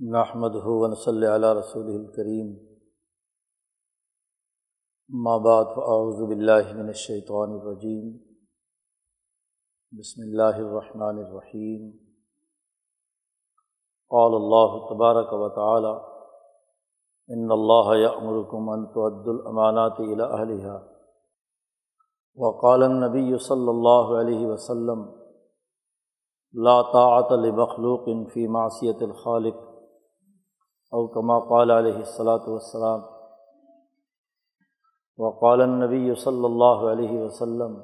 نحمدہ ونصلی علی رسولہ الکریم، اما بعد فاعوذ باللہ من الشیطان الرجیم، بسم اللہ الرحمن الرحیم۔ قال اللہ تبارک و تعالی ان اللہ یأمرکم ان تؤدوا الامانات الی اہلہا، وقال النبی صلی اللہ علیہ وسلم لا طاعۃ لمخلوق فی معصیۃ الخالق، او کما قال علیہ الصلاۃ والسلام۔ وقال النبی صلی اللہ علیہ وسلم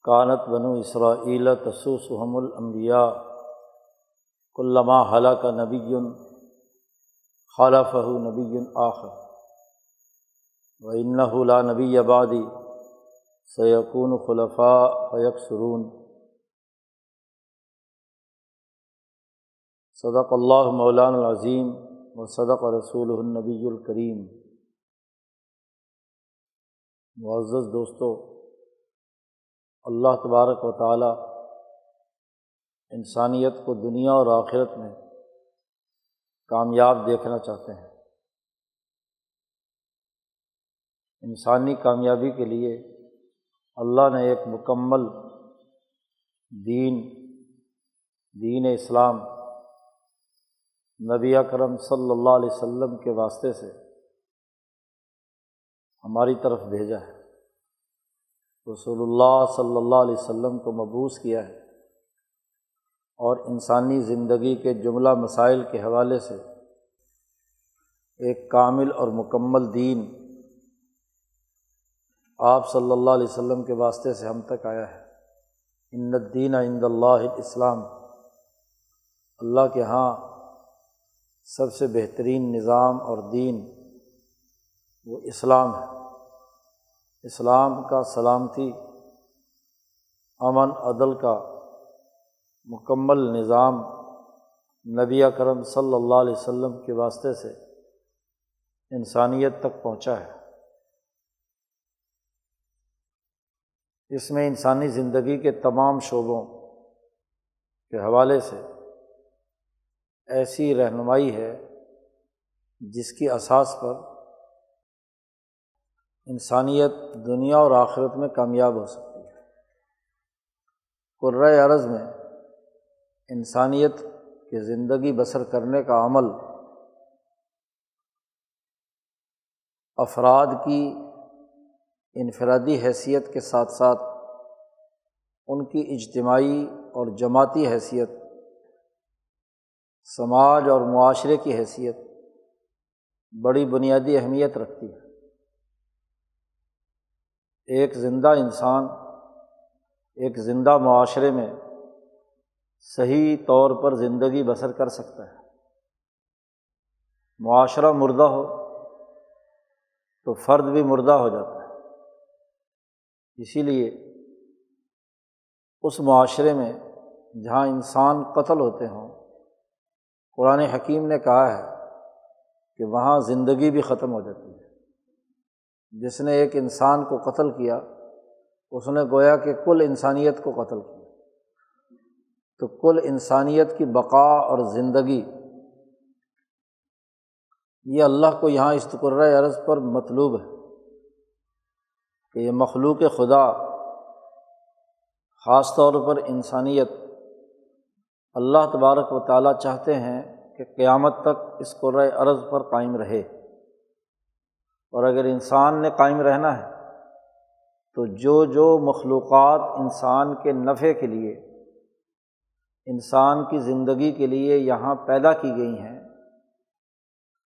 کانت بنو اسرائیل تسوسهم الانبیاء کلما ہلک نبی خلفہ نبی آخر، وإنہ لا نبی بعدی سیکون خلفاء فیکثرون۔ صدق اللہ مولانا العظیم وصدق رسولہ النبی الکریم۔ معزز دوستو، اللہ تبارک و تعالی انسانیت کو دنیا اور آخرت میں کامیاب دیکھنا چاہتے ہیں۔ انسانی کامیابی کے لیے اللہ نے ایک مکمل دین اسلام نبی اکرم صلی اللہ علیہ وسلم کے واسطے سے ہماری طرف بھیجا ہے۔ رسول اللہ صلی اللہ علیہ وسلم کو مبعوث کیا ہے اور انسانی زندگی کے جملہ مسائل کے حوالے سے ایک کامل اور مکمل دین آپ صلی اللہ علیہ وسلم کے واسطے سے ہم تک آیا ہے۔ ان الدین عند اللہ الاسلام، اللہ کے ہاں سب سے بہترین نظام اور دین وہ اسلام ہے۔ اسلام کا سلامتی، امن، عدل کا مکمل نظام نبی اکرم صلی اللہ علیہ وسلم کے واسطے سے انسانیت تک پہنچا ہے۔ اس میں انسانی زندگی کے تمام شعبوں کے حوالے سے ایسی رہنمائی ہے جس کی اساس پر انسانیت دنیا اور آخرت میں کامیاب ہو سکتی ہے۔ کرۂ ارض میں انسانیت کے زندگی بسر کرنے کا عمل افراد کی انفرادی حیثیت کے ساتھ ساتھ ان کی اجتماعی اور جماعتی حیثیت، سماج اور معاشرے کی حیثیت بڑی بنیادی اہمیت رکھتی ہے۔ ایک زندہ انسان ایک زندہ معاشرے میں صحیح طور پر زندگی بسر کر سکتا ہے۔ معاشرہ مردہ ہو تو فرد بھی مردہ ہو جاتا ہے۔ اسی لیے اس معاشرے میں جہاں انسان قتل ہوتے ہوں، قرآن حکیم نے کہا ہے کہ وہاں زندگی بھی ختم ہو جاتی ہے۔ جس نے ایک انسان کو قتل کیا اس نے گویا کہ کل انسانیت کو قتل کیا۔ تو کل انسانیت کی بقا اور زندگی یہ اللہ کو یہاں اس کرۂ ارض پر مطلوب ہے کہ یہ مخلوق خدا، خاص طور پر انسانیت، اللہ تبارک و تعالیٰ چاہتے ہیں کہ قیامت تک اس کرۂ ارض پر قائم رہے، اور اگر انسان نے قائم رہنا ہے تو جو مخلوقات انسان کے نفع کے لیے، انسان کی زندگی کے لیے یہاں پیدا کی گئی ہیں،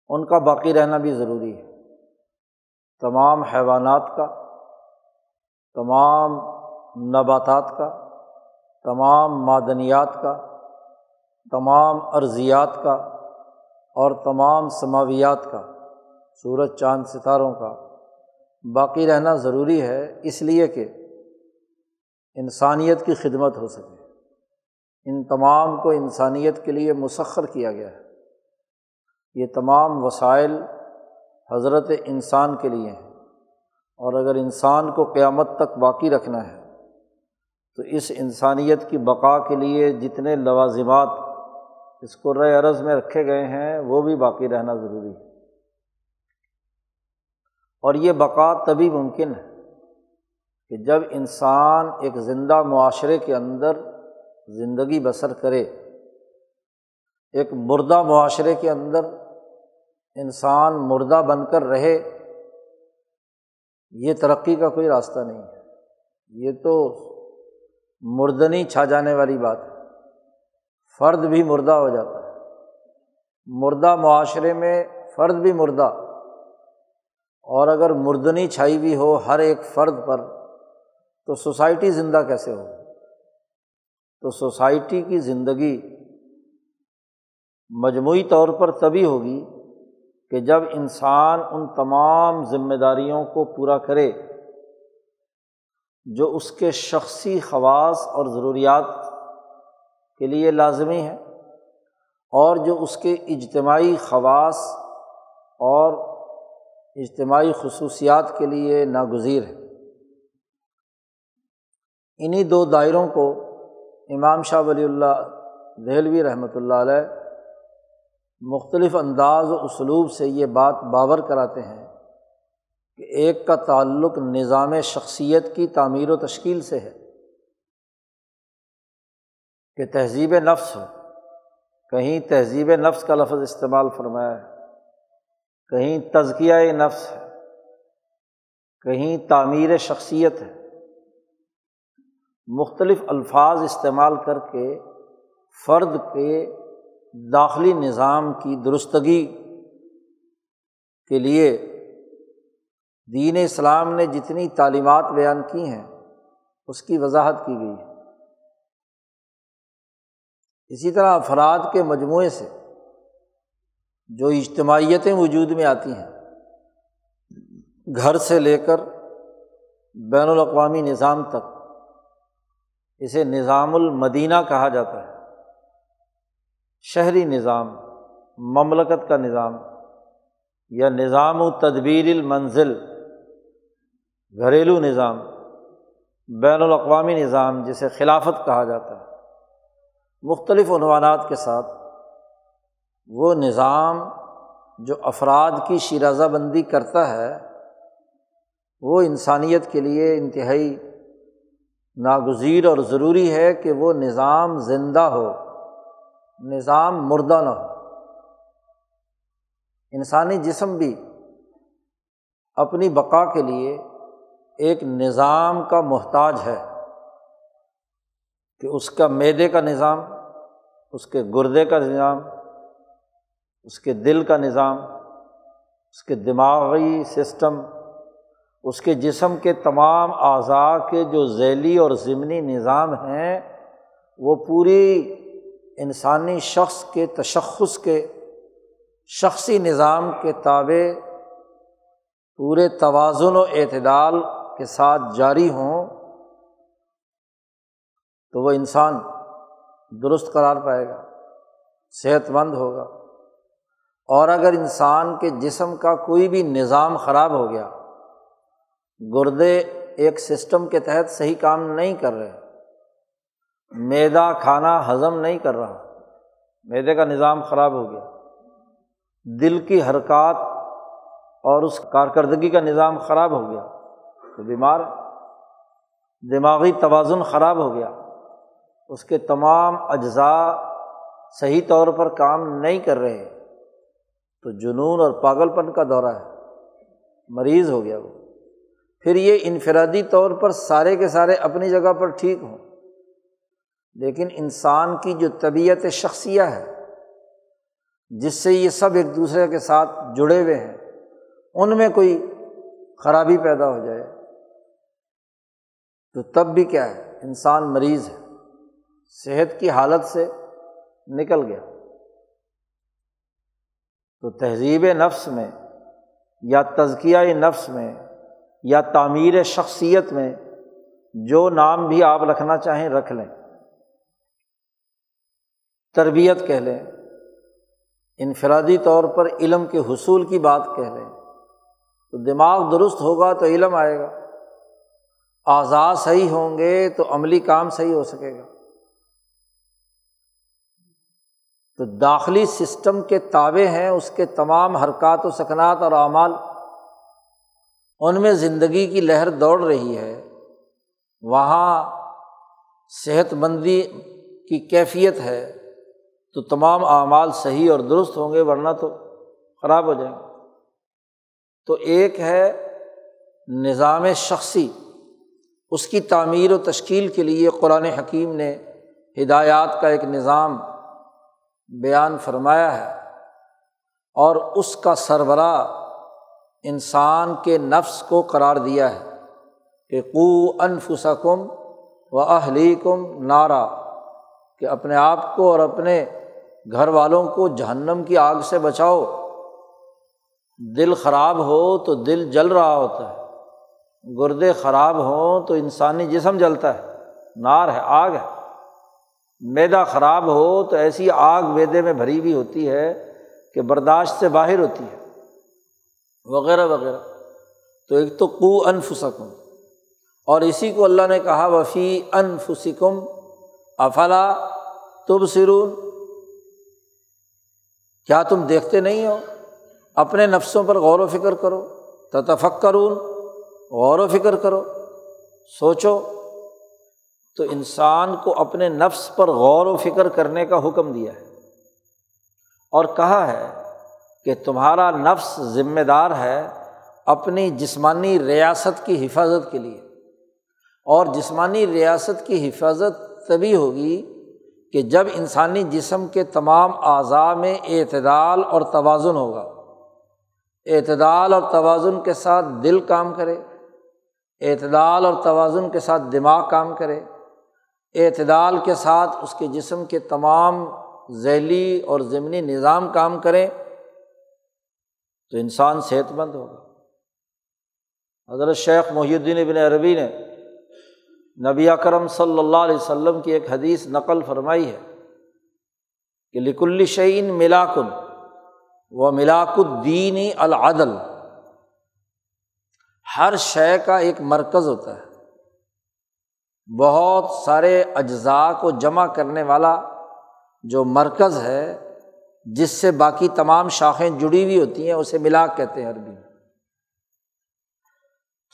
ان کا باقی رہنا بھی ضروری ہے۔ تمام حیوانات کا، تمام نباتات کا، تمام معدنیات کا، تمام ارضیات کا اور تمام سماویات کا، سورج چاند ستاروں کا باقی رہنا ضروری ہے، اس لیے کہ انسانیت کی خدمت ہو سکے۔ ان تمام کو انسانیت کے لیے مسخر کیا گیا ہے۔ یہ تمام وسائل حضرت انسان کے لیے ہیں، اور اگر انسان کو قیامت تک باقی رکھنا ہے تو اس انسانیت کی بقا کے لیے جتنے لوازمات اس کرۂ ارض میں رکھے گئے ہیں وہ بھی باقی رہنا ضروری ہے، اور یہ بقا تبھی ممکن ہے کہ جب انسان ایک زندہ معاشرے کے اندر زندگی بسر کرے۔ ایک مردہ معاشرے کے اندر انسان مردہ بن کر رہے، یہ ترقی کا کوئی راستہ نہیں ہے، یہ تو مردنی چھا جانے والی بات ہے، فرد بھی مردہ ہو جاتا ہے، مردہ معاشرے میں فرد بھی مردہ، اور اگر مردنی چھائی بھی ہو ہر ایک فرد پر تو سوسائٹی زندہ کیسے ہو؟ تو سوسائٹی کی زندگی مجموعی طور پر تبھی ہوگی کہ جب انسان ان تمام ذمہ داریوں کو پورا کرے جو اس کے شخصی خواص اور ضروریات کے لیے لازمی ہے، اور جو اس کے اجتماعی خواص اور اجتماعی خصوصیات کے لیے ناگزیر ہے۔ انہی دو دائروں کو امام شاہ ولی اللہ دہلوی رحمۃ اللہ علیہ مختلف انداز و اسلوب سے یہ بات باور کراتے ہیں کہ ایک کا تعلق نظام شخصیت کی تعمیر و تشکیل سے ہے کہ تہذیب نفس ہو، کہیں تہذیب نفس کا لفظ استعمال فرمایا ہے، کہیں تزکیہ نفس ہے، کہیں تعمیر شخصیت ہے، مختلف الفاظ استعمال کر کے فرد کے داخلی نظام کی درستگی کے لیے دین اسلام نے جتنی تعلیمات بیان کی ہیں اس کی وضاحت کی گئی ہے۔ اسی طرح افراد کے مجموعے سے جو اجتماعیتیں وجود میں آتی ہیں، گھر سے لے کر بین الاقوامی نظام تک، اسے نظام المدینہ کہا جاتا ہے، شہری نظام، مملکت کا نظام، یا نظام تدبیر المنزل، گھریلو نظام، بین الاقوامی نظام جسے خلافت کہا جاتا ہے، مختلف عنوانات کے ساتھ وہ نظام جو افراد کی شیرازہ بندی کرتا ہے وہ انسانیت کے لیے انتہائی ناگزیر اور ضروری ہے کہ وہ نظام زندہ ہو، نظام مردہ نہ ہو۔ انسانی جسم بھی اپنی بقا کے لیے ایک نظام کا محتاج ہے کہ اس کا معدے کا نظام، اس کے گردے کا نظام، اس کے دل کا نظام، اس کے دماغی سسٹم، اس کے جسم کے تمام اعضاء کے جو ذیلی اور ضمنی نظام ہیں وہ پوری انسانی شخص کے تشخص کے شخصی نظام کے تابع پورے توازن و اعتدال کے ساتھ جاری ہوں تو وہ انسان درست قرار پائے گا، صحت مند ہوگا۔ اور اگر انسان کے جسم کا کوئی بھی نظام خراب ہو گیا، گردے ایک سسٹم کے تحت صحیح کام نہیں کر رہے، معدہ کھانا ہضم نہیں کر رہا، معدے کا نظام خراب ہو گیا، دل کی حرکات اور اس کارکردگی کا نظام خراب ہو گیا تو بیمار ہے، دماغی توازن خراب ہو گیا، اس کے تمام اجزاء صحیح طور پر کام نہیں کر رہے تو جنون اور پاگل پن کا دورہ ہے، مریض ہو گیا وہ۔ پھر یہ انفرادی طور پر سارے کے سارے اپنی جگہ پر ٹھیک ہوں، لیکن انسان کی جو طبیعت شخصیہ ہے جس سے یہ سب ایک دوسرے کے ساتھ جڑے ہوئے ہیں، ان میں کوئی خرابی پیدا ہو جائے تو تب بھی کیا ہے، انسان مریض ہے، صحت کی حالت سے نکل گیا۔ تو تہذیب نفس میں یا تزکیہ نفس میں یا تعمیر شخصیت میں جو نام بھی آپ رکھنا چاہیں رکھ لیں، تربیت کہہ لیں، انفرادی طور پر علم کے حصول کی بات کہہ لیں، تو دماغ درست ہوگا تو علم آئے گا، اعضاء صحیح ہوں گے تو عملی کام صحیح ہو سکے گا۔ تو داخلی سسٹم کے تابع ہیں اس کے تمام حرکات و سکنات اور اعمال، ان میں زندگی کی لہر دوڑ رہی ہے، وہاں صحت مندی کی کیفیت ہے تو تمام اعمال صحیح اور درست ہوں گے، ورنہ تو خراب ہو جائیں گے۔ تو ایک ہے نظام شخصی، اس کی تعمیر و تشکیل کے لیے قرآن حکیم نے ہدایات کا ایک نظام بیان فرمایا ہے، اور اس کا سربراہ انسان کے نفس کو قرار دیا ہے کہ قوا انفسکم واہلیکم نارا، کہ اپنے آپ کو اور اپنے گھر والوں کو جہنم کی آگ سے بچاؤ۔ دل خراب ہو تو دل جل رہا ہوتا ہے، گردے خراب ہوں تو انسانی جسم جلتا ہے، نار ہے، آگ ہے۔ معدہ خراب ہو تو ایسی آگ معدے میں بھری ہوئی ہوتی ہے کہ برداشت سے باہر ہوتی ہے، وغیرہ وغیرہ۔ تو ایک تو قوا انفسکم، اور اسی کو اللہ نے کہا وفی انفسکم افلا تبصرون، کیا تم دیکھتے نہیں ہو؟ اپنے نفسوں پر غور و فکر کرو، تتفکرون، غور و فکر کرو، سوچو۔ تو انسان کو اپنے نفس پر غور و فکر کرنے کا حکم دیا ہے، اور کہا ہے کہ تمہارا نفس ذمہ دار ہے اپنی جسمانی ریاست کی حفاظت کے لیے، اور جسمانی ریاست کی حفاظت تبھی ہوگی کہ جب انسانی جسم کے تمام اعضاء میں اعتدال اور توازن ہوگا۔ اعتدال اور توازن کے ساتھ دل کام کرے، اعتدال اور توازن کے ساتھ دماغ کام کرے، اعتدال کے ساتھ اس کے جسم کے تمام ذیلی اور ضمنی نظام کام کریں تو انسان صحت مند ہوگا۔ حضرت شیخ محی الدین ابن عربی نے نبی اکرم صلی اللہ علیہ وسلم کی ایک حدیث نقل فرمائی ہے کہ لکل شیء ملاک وملاک الدین العدل، ہر شے کا ایک مرکز ہوتا ہے، بہت سارے اجزاء کو جمع کرنے والا جو مرکز ہے جس سے باقی تمام شاخیں جڑی ہوئی ہوتی ہیں اسے ملاک کہتے ہیں عربی میں۔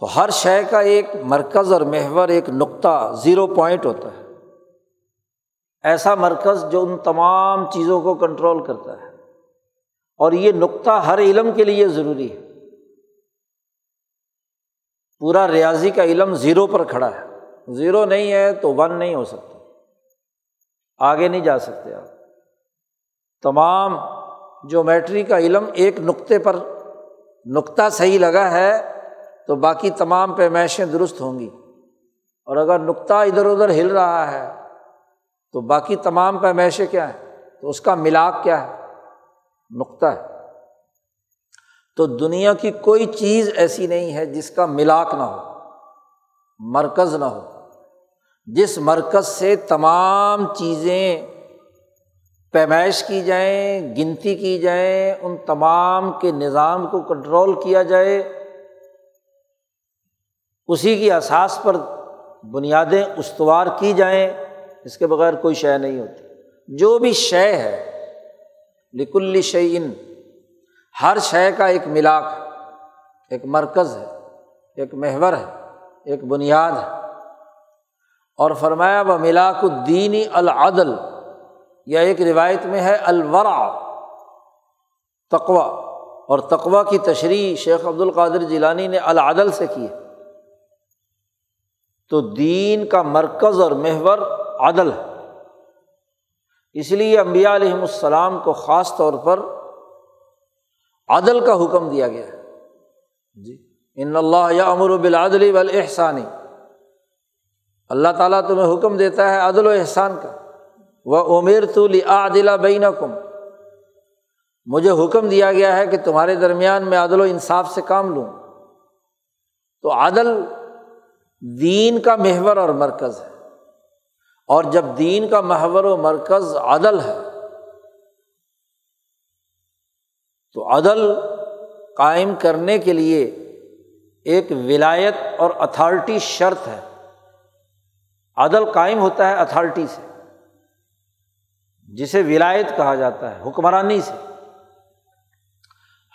تو ہر شے کا ایک مرکز اور محور، ایک نقطہ، زیرو پوائنٹ ہوتا ہے، ایسا مرکز جو ان تمام چیزوں کو کنٹرول کرتا ہے، اور یہ نقطہ ہر علم کے لیے ضروری ہے۔ پورا ریاضی کا علم زیرو پر کھڑا ہے، زیرو نہیں ہے تو ون نہیں ہو سکتا، آگے نہیں جا سکتے آپ۔ تمام جیومیٹری کا علم ایک نقطے پر، نقطہ صحیح لگا ہے تو باقی تمام پیمائشیں درست ہوں گی، اور اگر نقطہ ادھر ادھر ہل رہا ہے تو باقی تمام پیمائشیں کیا ہیں؟ تو اس کا ملاک کیا ہے؟ نقطہ ہے۔ تو دنیا کی کوئی چیز ایسی نہیں ہے جس کا ملاک نہ ہو، مرکز نہ ہو، جس مرکز سے تمام چیزیں پیمائش کی جائیں، گنتی کی جائیں، ان تمام کے نظام کو کنٹرول کیا جائے، اسی کی اساس پر بنیادیں استوار کی جائیں، اس کے بغیر کوئی شے نہیں ہوتی۔ جو بھی شے ہے، لکل شیء، ہر شے کا ایک ملاک، ایک مرکز ہے، ایک محور ہے، ایک بنیاد ہے۔ اور فرمایا وملاک الدین العدل، یا ایک روایت میں ہے الورع، تقوی، اور تقوی کی تشریح شیخ عبد القادر جیلانی نے العدل سے کی ہے۔ تو دین کا مرکز اور محور عدل ہے، اس لیے انبیاء علیہم السلام کو خاص طور پر عدل کا حکم دیا گیا ہے۔ جی ان اللہ یأمر بالعدل والاحسان، اللہ تعالیٰ تمہیں حکم دیتا ہے عدل و احسان کا۔ وَأُمِرْتُ لِأَعْدِلَ بَيْنَكُمْ، مجھے حکم دیا گیا ہے کہ تمہارے درمیان میں عدل و انصاف سے کام لوں۔ تو عدل دین کا محور اور مرکز ہے، اور جب دین کا محور و مرکز عدل ہے تو عدل قائم کرنے کے لیے ایک ولایت اور اتھارٹی شرط ہے۔ عدل قائم ہوتا ہے اتھارٹی سے، جسے ولایت کہا جاتا ہے، حکمرانی سے۔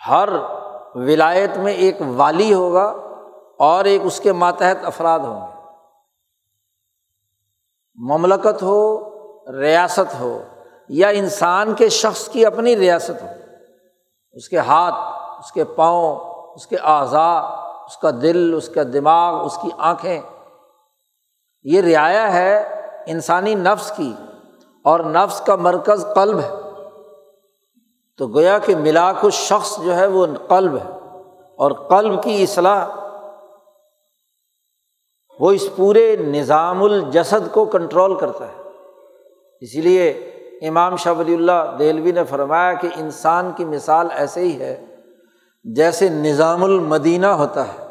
ہر ولایت میں ایک والی ہوگا اور ایک اس کے ماتحت افراد ہوں گے۔ مملکت ہو، ریاست ہو، یا انسان کے شخص کی اپنی ریاست ہو، اس کے ہاتھ، اس کے پاؤں، اس کے اعضاء، اس کا دل، اس کا دماغ، اس کی آنکھیں، یہ رعایا ہے انسانی نفس کی، اور نفس کا مرکز قلب ہے۔ تو گویا کہ ملاک الشخص جو ہے وہ قلب ہے، اور قلب کی اصلاح وہ اس پورے نظام الجسد کو کنٹرول کرتا ہے۔ اسی لیے امام شاہ ولی اللہ دہلوی نے فرمایا کہ انسان کی مثال ایسے ہی ہے جیسے نظام المدینہ ہوتا ہے،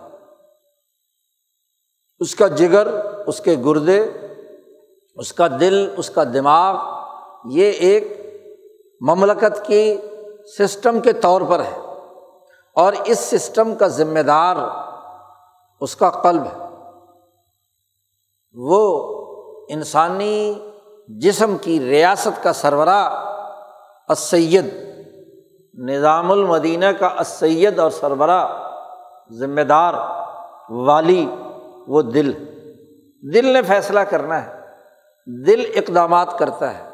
اس کا جگر، اس کے گردے، اس کا دل، اس کا دماغ، یہ ایک مملکت کی سسٹم کے طور پر ہے، اور اس سسٹم کا ذمہ دار اس کا قلب ہے۔ وہ انسانی جسم کی ریاست کا سربراہ السید، نظام المدینہ کا السید اور سربراہ، ذمہ دار، والی، وہ دل۔ دل نے فیصلہ کرنا ہے، دل اقدامات کرتا ہے،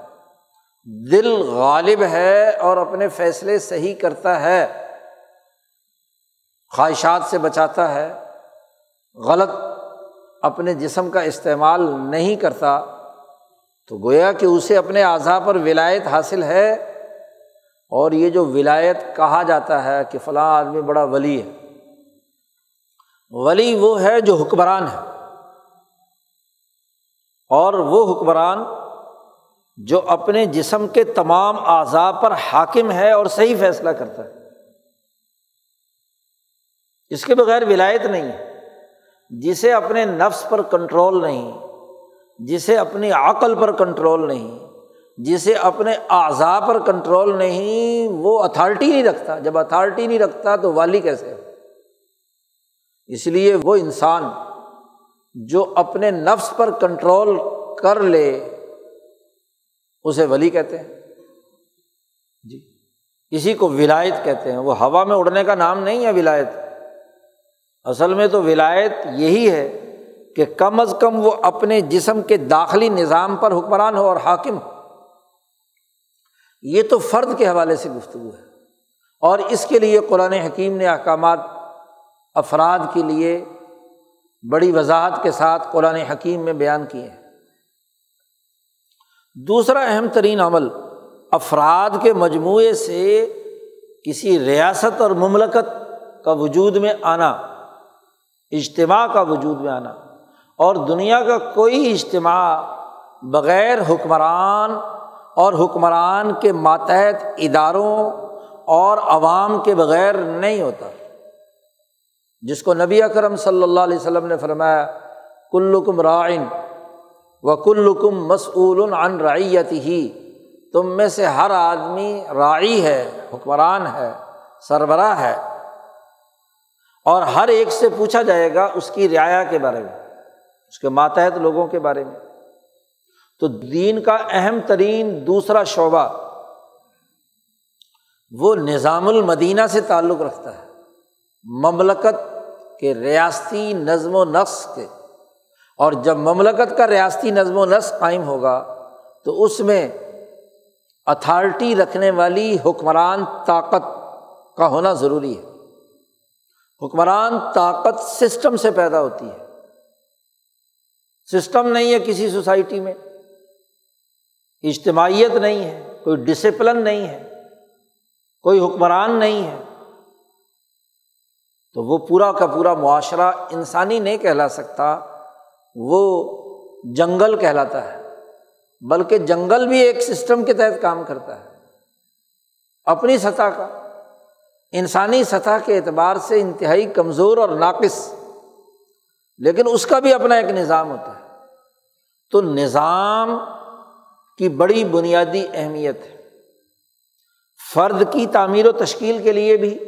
دل غالب ہے اور اپنے فیصلے صحیح کرتا ہے، خواہشات سے بچاتا ہے، غلط اپنے جسم کا استعمال نہیں کرتا، تو گویا کہ اسے اپنے اعضاء پر ولایت حاصل ہے۔ اور یہ جو ولایت کہا جاتا ہے کہ فلاں آدمی بڑا ولی ہے، ولی وہ ہے جو حکمران ہے، اور وہ حکمران جو اپنے جسم کے تمام اعضاء پر حاکم ہے اور صحیح فیصلہ کرتا ہے۔ اس کے بغیر ولایت نہیں ہے۔ جسے اپنے نفس پر کنٹرول نہیں، جسے اپنی عقل پر کنٹرول نہیں، جسے اپنے اعضاء پر کنٹرول نہیں، وہ اتھارٹی نہیں رکھتا۔ جب اتھارٹی نہیں رکھتا تو والی کیسے ہو؟ اس لیے وہ انسان جو اپنے نفس پر کنٹرول کر لے اسے ولی کہتے ہیں جی۔ اسی کو ولایت کہتے ہیں۔ وہ ہوا میں اڑنے کا نام نہیں ہے ولایت، اصل میں تو ولایت یہی ہے کہ کم از کم وہ اپنے جسم کے داخلی نظام پر حکمران ہو اور حاکم ہو۔ یہ تو فرد کے حوالے سے گفتگو ہے، اور اس کے لیے قرآن حکیم نے احکامات افراد کے لیے بڑی وضاحت کے ساتھ قرآن حکیم میں بیان کیے ہیں۔ دوسرا اہم ترین عمل افراد کے مجموعے سے کسی ریاست اور مملکت کا وجود میں آنا، اجتماع کا وجود میں آنا، اور دنیا کا کوئی اجتماع بغیر حکمران اور حکمران کے ماتحت اداروں اور عوام کے بغیر نہیں ہوتا، جس کو نبی اکرم صلی اللہ علیہ وسلم نے فرمایا کلکم راع وکلکم مسئول عن رعیتہ، تم میں سے ہر آدمی راعی ہے، حکمران ہے، سربراہ ہے، اور ہر ایک سے پوچھا جائے گا اس کی رعایا کے بارے میں، اس کے ماتحت لوگوں کے بارے میں۔ تو دین کا اہم ترین دوسرا شعبہ وہ نظام المدینہ سے تعلق رکھتا ہے، مملکت کے ریاستی نظم و نسق کے۔ اور جب مملکت کا ریاستی نظم و نسق قائم ہوگا تو اس میں اتھارٹی رکھنے والی حکمران طاقت کا ہونا ضروری ہے۔ حکمران طاقت سسٹم سے پیدا ہوتی ہے، سسٹم نہیں ہے کسی سوسائٹی میں، اجتماعیت نہیں ہے، کوئی ڈسپلن نہیں ہے، کوئی حکمران نہیں ہے، تو وہ پورا کا پورا معاشرہ انسانی نہیں کہلا سکتا، وہ جنگل کہلاتا ہے۔ بلکہ جنگل بھی ایک سسٹم کے تحت کام کرتا ہے، اپنی سطح کا، انسانی سطح کے اعتبار سے انتہائی کمزور اور ناقص، لیکن اس کا بھی اپنا ایک نظام ہوتا ہے۔ تو نظام کی بڑی بنیادی اہمیت ہے، فرد کی تعمیر و تشکیل کے لیے بھی،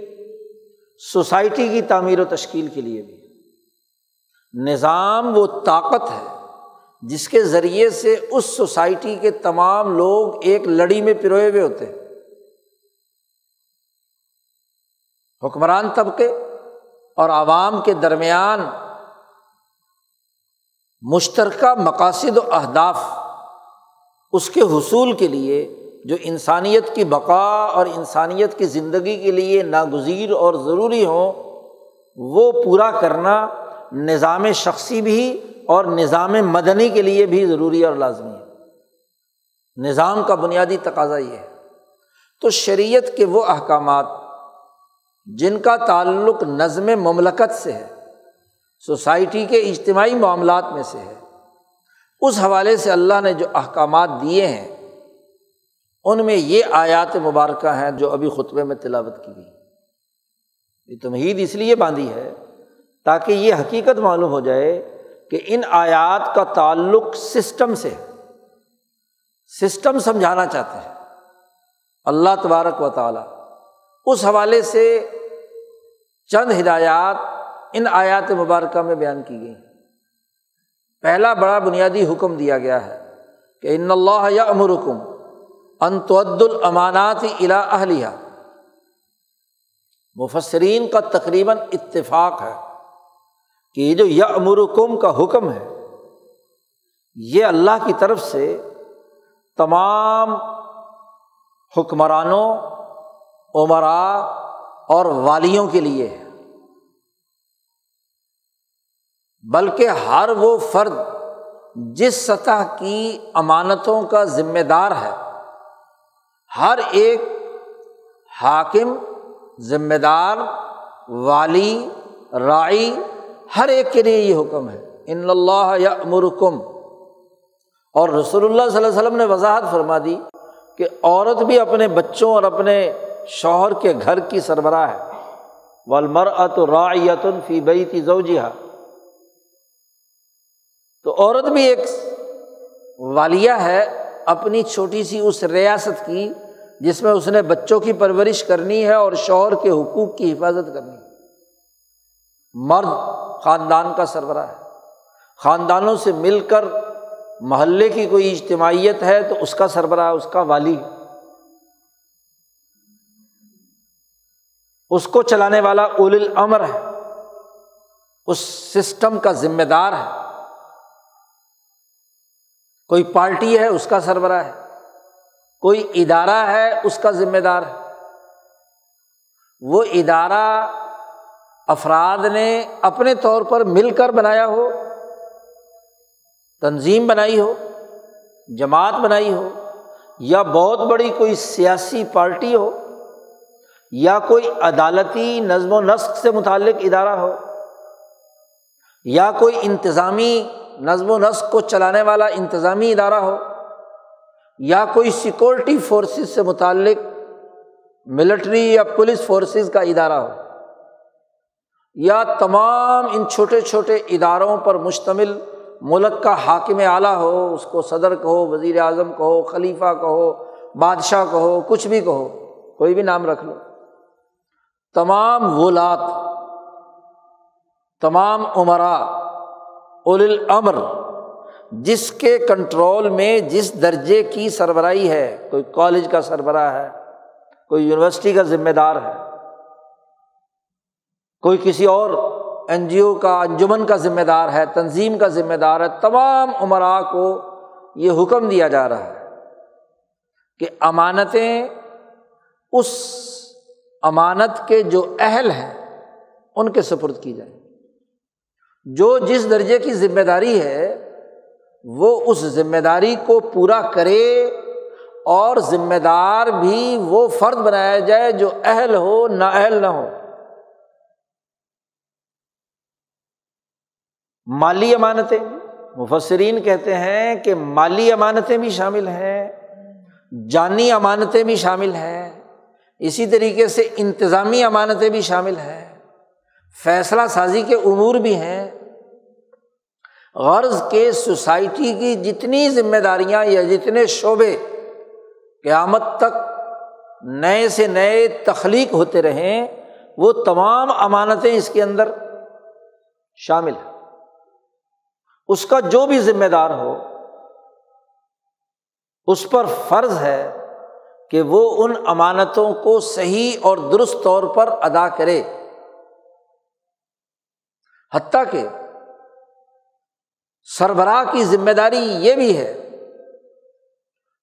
سوسائٹی کی تعمیر و تشکیل کے لیے بھی۔ نظام وہ طاقت ہے جس کے ذریعے سے اس سوسائٹی کے تمام لوگ ایک لڑی میں پروئے ہوئے ہوتے ہیں۔ حکمران طبقے اور عوام کے درمیان مشترکہ مقاصد و اہداف، اس کے حصول کے لیے جو انسانیت کی بقا اور انسانیت کی زندگی کے لیے ناگزیر اور ضروری ہوں، وہ پورا کرنا نظام شخصی بھی اور نظام مدنی کے لیے بھی ضروری اور لازمی ہے۔ نظام کا بنیادی تقاضا یہ ہے۔ تو شریعت کے وہ احکامات جن کا تعلق نظم مملکت سے ہے، سوسائٹی کے اجتماعی معاملات میں سے ہے، اس حوالے سے اللہ نے جو احکامات دیے ہیں ان میں یہ آیات مبارکہ ہیں جو ابھی خطبے میں تلاوت کی گئی۔ یہ تمہید اس لیے باندھی ہے تاکہ یہ حقیقت معلوم ہو جائے کہ ان آیات کا تعلق سسٹم سے ہے۔ سسٹم سمجھانا چاہتے ہیں اللہ تبارک و تعالیٰ۔ اس حوالے سے چند ہدایات ان آیات مبارکہ میں بیان کی گئی۔ پہلا بڑا بنیادی حکم دیا گیا ہے کہ ان اللہ یأمرکم ان تؤدوا الامانات الی اہلہا۔ مفسرین کا تقریباً اتفاق ہے کہ یہ جو یأمرکم کا حکم ہے یہ اللہ کی طرف سے تمام حکمرانوں، امراء اور والیوں کے لیے ہے، بلکہ ہر وہ فرد جس سطح کی امانتوں کا ذمہ دار ہے، ہر ایک حاکم، ذمہ دار، والی، راعی، ہر ایک کے لیے یہ حکم ہے ان اللہ یأمرکم۔ اور رسول اللہ صلی اللہ علیہ وسلم نے وضاحت فرما دی کہ عورت بھی اپنے بچوں اور اپنے شوہر کے گھر کی سربراہ ہے، والمرأۃ راعیۃ فی بیت زوجہا۔ تو عورت بھی ایک والیہ ہے اپنی چھوٹی سی اس ریاست کی جس میں اس نے بچوں کی پرورش کرنی ہے اور شوہر کے حقوق کی حفاظت کرنی ہے۔ مرد خاندان کا سربراہ ہے، خاندانوں سے مل کر محلے کی کوئی اجتماعیت ہے تو اس کا سربراہ، اس کا والی ہے، اس کو چلانے والا اولی الامر ہے، اس سسٹم کا ذمہ دار ہے۔ کوئی پارٹی ہے اس کا سربراہ ہے، کوئی ادارہ ہے اس کا ذمہ دار ہے۔ وہ ادارہ افراد نے اپنے طور پر مل کر بنایا ہو، تنظیم بنائی ہو، جماعت بنائی ہو، یا بہت بڑی کوئی سیاسی پارٹی ہو، یا کوئی عدالتی نظم و نسق سے متعلق ادارہ ہو، یا کوئی انتظامی نظم و نسق کو چلانے والا انتظامی ادارہ ہو، یا کوئی سیکورٹی فورسز سے متعلق ملٹری یا پولیس فورسز کا ادارہ ہو، یا تمام ان چھوٹے چھوٹے اداروں پر مشتمل ملک کا حاکم اعلیٰ ہو، اس کو صدر کہو، وزیر اعظم کہو، خلیفہ کہو، بادشاہ کہو، کچھ بھی کہو، کوئی بھی نام رکھ لو، تمام ولات، تمام امراء، اولی الامر، جس کے کنٹرول میں جس درجے کی سربراہی ہے، کوئی کالج کا سربراہ ہے، کوئی یونیورسٹی کا ذمہ دار ہے، کوئی کسی اور این جی او کا، انجمن کا ذمہ دار ہے، تنظیم کا ذمہ دار ہے، تمام امراء کو یہ حکم دیا جا رہا ہے کہ امانتیں اس امانت کے جو اہل ہیں ان کے سپرد کی جائیں۔ جو جس درجے کی ذمہ داری ہے وہ اس ذمہ داری کو پورا کرے، اور ذمہ دار بھی وہ فرد بنایا جائے جو اہل ہو، نااہل نہ ہو۔ مالی امانتیں، مفسرین کہتے ہیں کہ مالی امانتیں بھی شامل ہیں، جانی امانتیں بھی شامل ہیں، اسی طریقے سے انتظامی امانتیں بھی شامل ہیں، فیصلہ سازی کے امور بھی ہیں۔ غرض کہ سوسائٹی کی جتنی ذمہ داریاں یا جتنے شعبے قیامت تک نئے سے نئے تخلیق ہوتے رہیں، وہ تمام امانتیں اس کے اندر شامل ہیں۔ اس کا جو بھی ذمہ دار ہو اس پر فرض ہے کہ وہ ان امانتوں کو صحیح اور درست طور پر ادا کرے، حتیٰ کہ سربراہ کی ذمہ داری یہ بھی ہے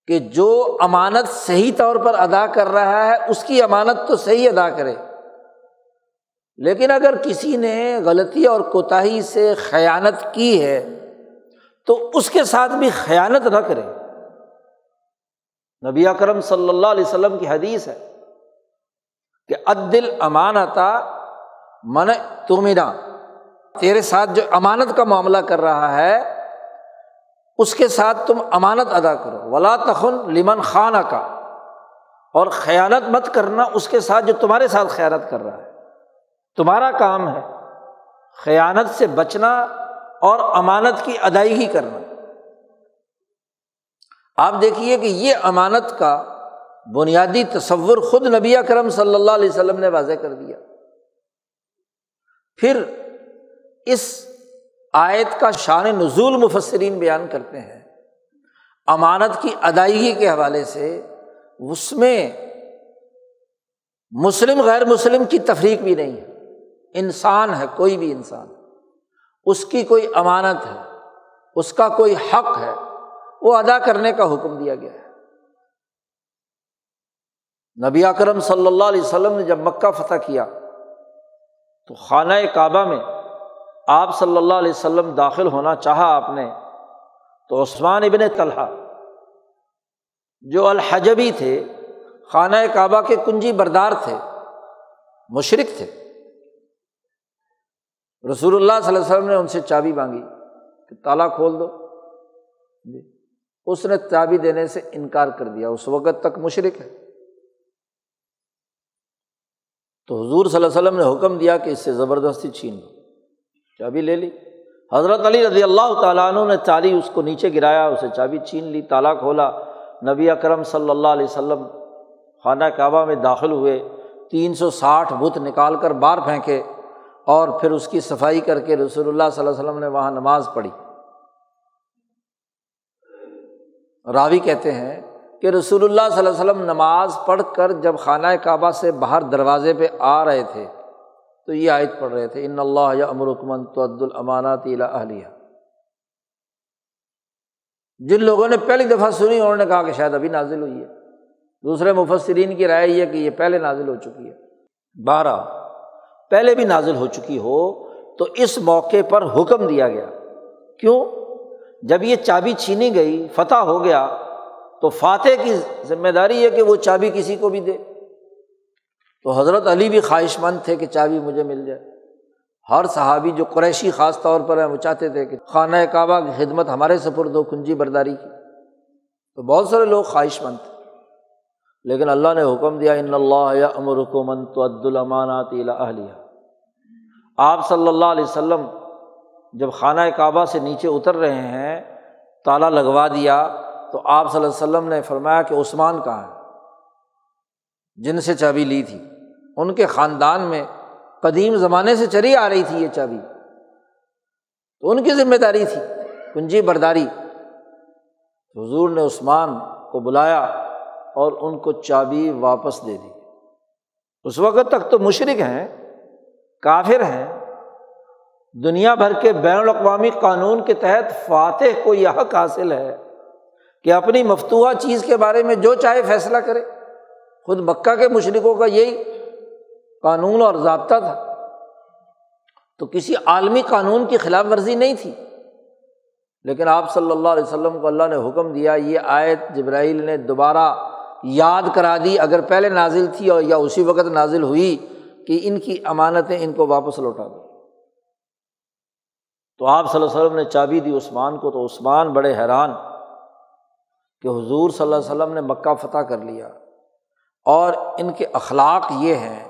کہ جو امانت صحیح طور پر ادا کر رہا ہے اس کی امانت تو صحیح ادا کرے، لیکن اگر کسی نے غلطی اور کوتاہی سے خیانت کی ہے تو اس کے ساتھ بھی خیانت نہ کرے۔ نبی اکرم صلی اللہ علیہ وسلم کی حدیث ہے کہ ادِ الامانۃ من اؤتمن، تیرے ساتھ جو امانت کا معاملہ کر رہا ہے اس کے ساتھ تم امانت ادا کرو، ولا تخن لمن خانک، اور خیانت مت کرنا اس کے ساتھ جو تمہارے ساتھ خیانت کر رہا ہے۔ تمہارا کام ہے خیانت سے بچنا اور امانت کی ادائیگی کرنا۔ آپ دیکھیے کہ یہ امانت کا بنیادی تصور خود نبی اکرم صلی اللہ علیہ وسلم نے واضح کر دیا۔ پھر اس آیت کا شان نزول مفسرین بیان کرتے ہیں، امانت کی ادائیگی کے حوالے سے اس میں مسلم غیر مسلم کی تفریق بھی نہیں ہے، انسان ہے، کوئی بھی انسان، اس کی کوئی امانت ہے، اس کا کوئی حق ہے، وہ ادا کرنے کا حکم دیا گیا ہے۔ نبی اکرم صلی اللہ علیہ وسلم نے جب مکہ فتح کیا تو خانہ کعبہ میں آپ صلی اللہ علیہ وسلم داخل ہونا چاہا آپ نے، تو عثمان ابن طلحہ جو الحجبی تھے، خانہ کعبہ کے کنجی بردار تھے، مشرک تھے، رسول اللہ صلی اللہ علیہ وسلم نے ان سے چابی مانگی کہ تالا کھول دو، اس نے چابی دینے سے انکار کر دیا، اس وقت تک مشرک ہے۔ تو حضور صلی اللہ علیہ وسلم نے حکم دیا کہ اس سے زبردستی چھین لو، چابی لے لی۔ حضرت علی رضی اللہ تعالیٰ عنہ نے چابی اس کو نیچے گرایا، اسے چابی چھین لی، تالا کھولا، نبی اکرم صلی اللہ علیہ وسلم خانہ کعبہ میں داخل ہوئے، 360 بت نکال کر باہر پھینکے اور پھر اس کی صفائی کر کے رسول اللہ صلی اللہ علیہ وسلم نے وہاں نماز پڑھی۔ راوی کہتے ہیں کہ رسول اللہ صلی اللہ علیہ وسلم نماز پڑھ کر جب خانہ کعبہ سے باہر دروازے پہ آ رہے تھے تو یہ آیت پڑھ رہے تھے، ان اللہ یأمرکم ان تؤدوا الامانات الی اہلہا۔ جن لوگوں نے پہلی دفعہ سنی انہوں نے کہا کہ شاید ابھی نازل ہوئی ہے، دوسرے مفسرین کی رائے یہ کہ یہ پہلے نازل ہو چکی ہے۔ بہرحال پہلے بھی نازل ہو چکی ہو تو اس موقع پر حکم دیا گیا، کیوں؟ جب یہ چابی چھینی گئی، فتح ہو گیا، تو فاتح کی ذمہ داری ہے کہ وہ چابی کسی کو بھی دے۔ تو حضرت علی بھی خواہش مند تھے کہ چابی مجھے مل جائے۔ ہر صحابی جو قریشی خاص طور پر ہیں وہ چاہتے تھے کہ خانہ کعبہ کی خدمت ہمارے سپرد ہو، کنجی برداری کی۔ تو بہت سارے لوگ خواہش مند تھے، لیکن اللہ نے حکم دیا، ان اللہ یأمرکم ان تؤدوا الامانات الی اہلہا۔ آپ صلی اللہ علیہ وسلم جب خانہ کعبہ سے نیچے اتر رہے ہیں، تالا لگوا دیا، تو آپ صلی اللہ علیہ وسلم نے فرمایا کہ عثمان کہاں ہے، جن سے چابی لی تھی؟ ان کے خاندان میں قدیم زمانے سے چلی آ رہی تھی یہ چابی، تو ان کی ذمہ داری تھی کنجی برداری۔ حضور نے عثمان کو بلایا اور ان کو چابی واپس دے دی۔ اس وقت تک تو مشرک ہیں، کافر ہیں، دنیا بھر کے بین الاقوامی قانون کے تحت فاتح کو یہ حق حاصل ہے کہ اپنی مفتوحہ چیز کے بارے میں جو چاہے فیصلہ کرے۔ خود مکہ کے مشرکوں کا یہی قانون اور ضابطہ تھا، تو کسی عالمی قانون کی خلاف ورزی نہیں تھی۔ لیکن آپ صلی اللہ علیہ وسلم کو اللہ نے حکم دیا، یہ آیت جبرائیل نے دوبارہ یاد کرا دی، اگر پہلے نازل تھی اور یا اسی وقت نازل ہوئی، کہ ان کی امانتیں ان کو واپس لوٹا دو۔ تو آپ صلی اللہ علیہ وسلم نے چابی دی عثمان کو، تو عثمان بڑے حیران کہ حضور صلی اللہ علیہ وسلم نے مکہ فتح کر لیا، اور ان کے اخلاق یہ ہیں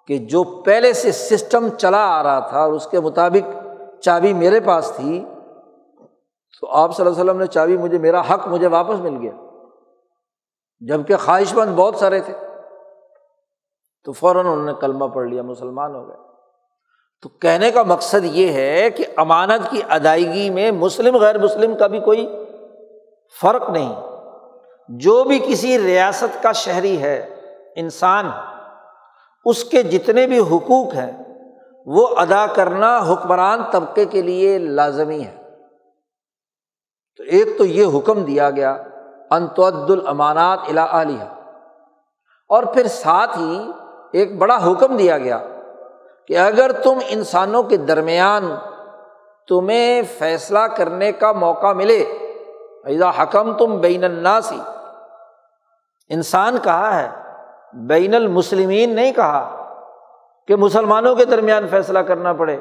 کہ جو پہلے سے سسٹم چلا آ رہا تھا اور اس کے مطابق چابی میرے پاس تھی، تو آپ صلی اللہ علیہ وسلم نے چابی مجھے، میرا حق مجھے واپس مل گیا، جبکہ خواہش مند بہت سارے تھے۔ تو فوراً انہوں نے کلمہ پڑھ لیا، مسلمان ہو گئے۔ تو کہنے کا مقصد یہ ہے کہ امانت کی ادائیگی میں مسلم غیر مسلم کا بھی کوئی فرق نہیں، جو بھی کسی ریاست کا شہری ہے، انسان، اس کے جتنے بھی حقوق ہیں وہ ادا کرنا حکمران طبقے کے لیے لازمی ہے۔ تو ایک تو یہ حکم دیا گیا ان تؤدوا الامانات الی اہلھا، اور پھر ساتھ ہی ایک بڑا حکم دیا گیا کہ اگر تم انسانوں کے درمیان تمہیں فیصلہ کرنے کا موقع ملے، اذا حکمتم بین الناس، انسان کہا ہے، بین المسلمین نہیں کہا کہ مسلمانوں کے درمیان فیصلہ کرنا پڑے،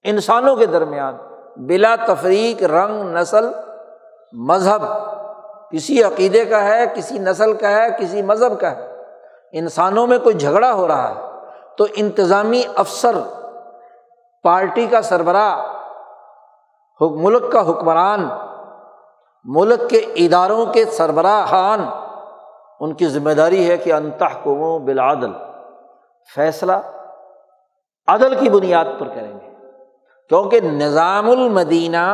انسانوں کے درمیان بلا تفریق، رنگ، نسل، مذہب، کسی عقیدے کا ہے، کسی نسل کا ہے، کسی مذہب کا ہے، انسانوں میں کوئی جھگڑا ہو رہا ہے تو انتظامی افسر، پارٹی کا سربراہ، ملک کا حکمران، ملک کے اداروں کے سربراہان، ان کی ذمہ داری ہے کہ ان تحکموا بالعدل، فیصلہ عدل کی بنیاد پر کریں گے، کیونکہ نظام المدینہ،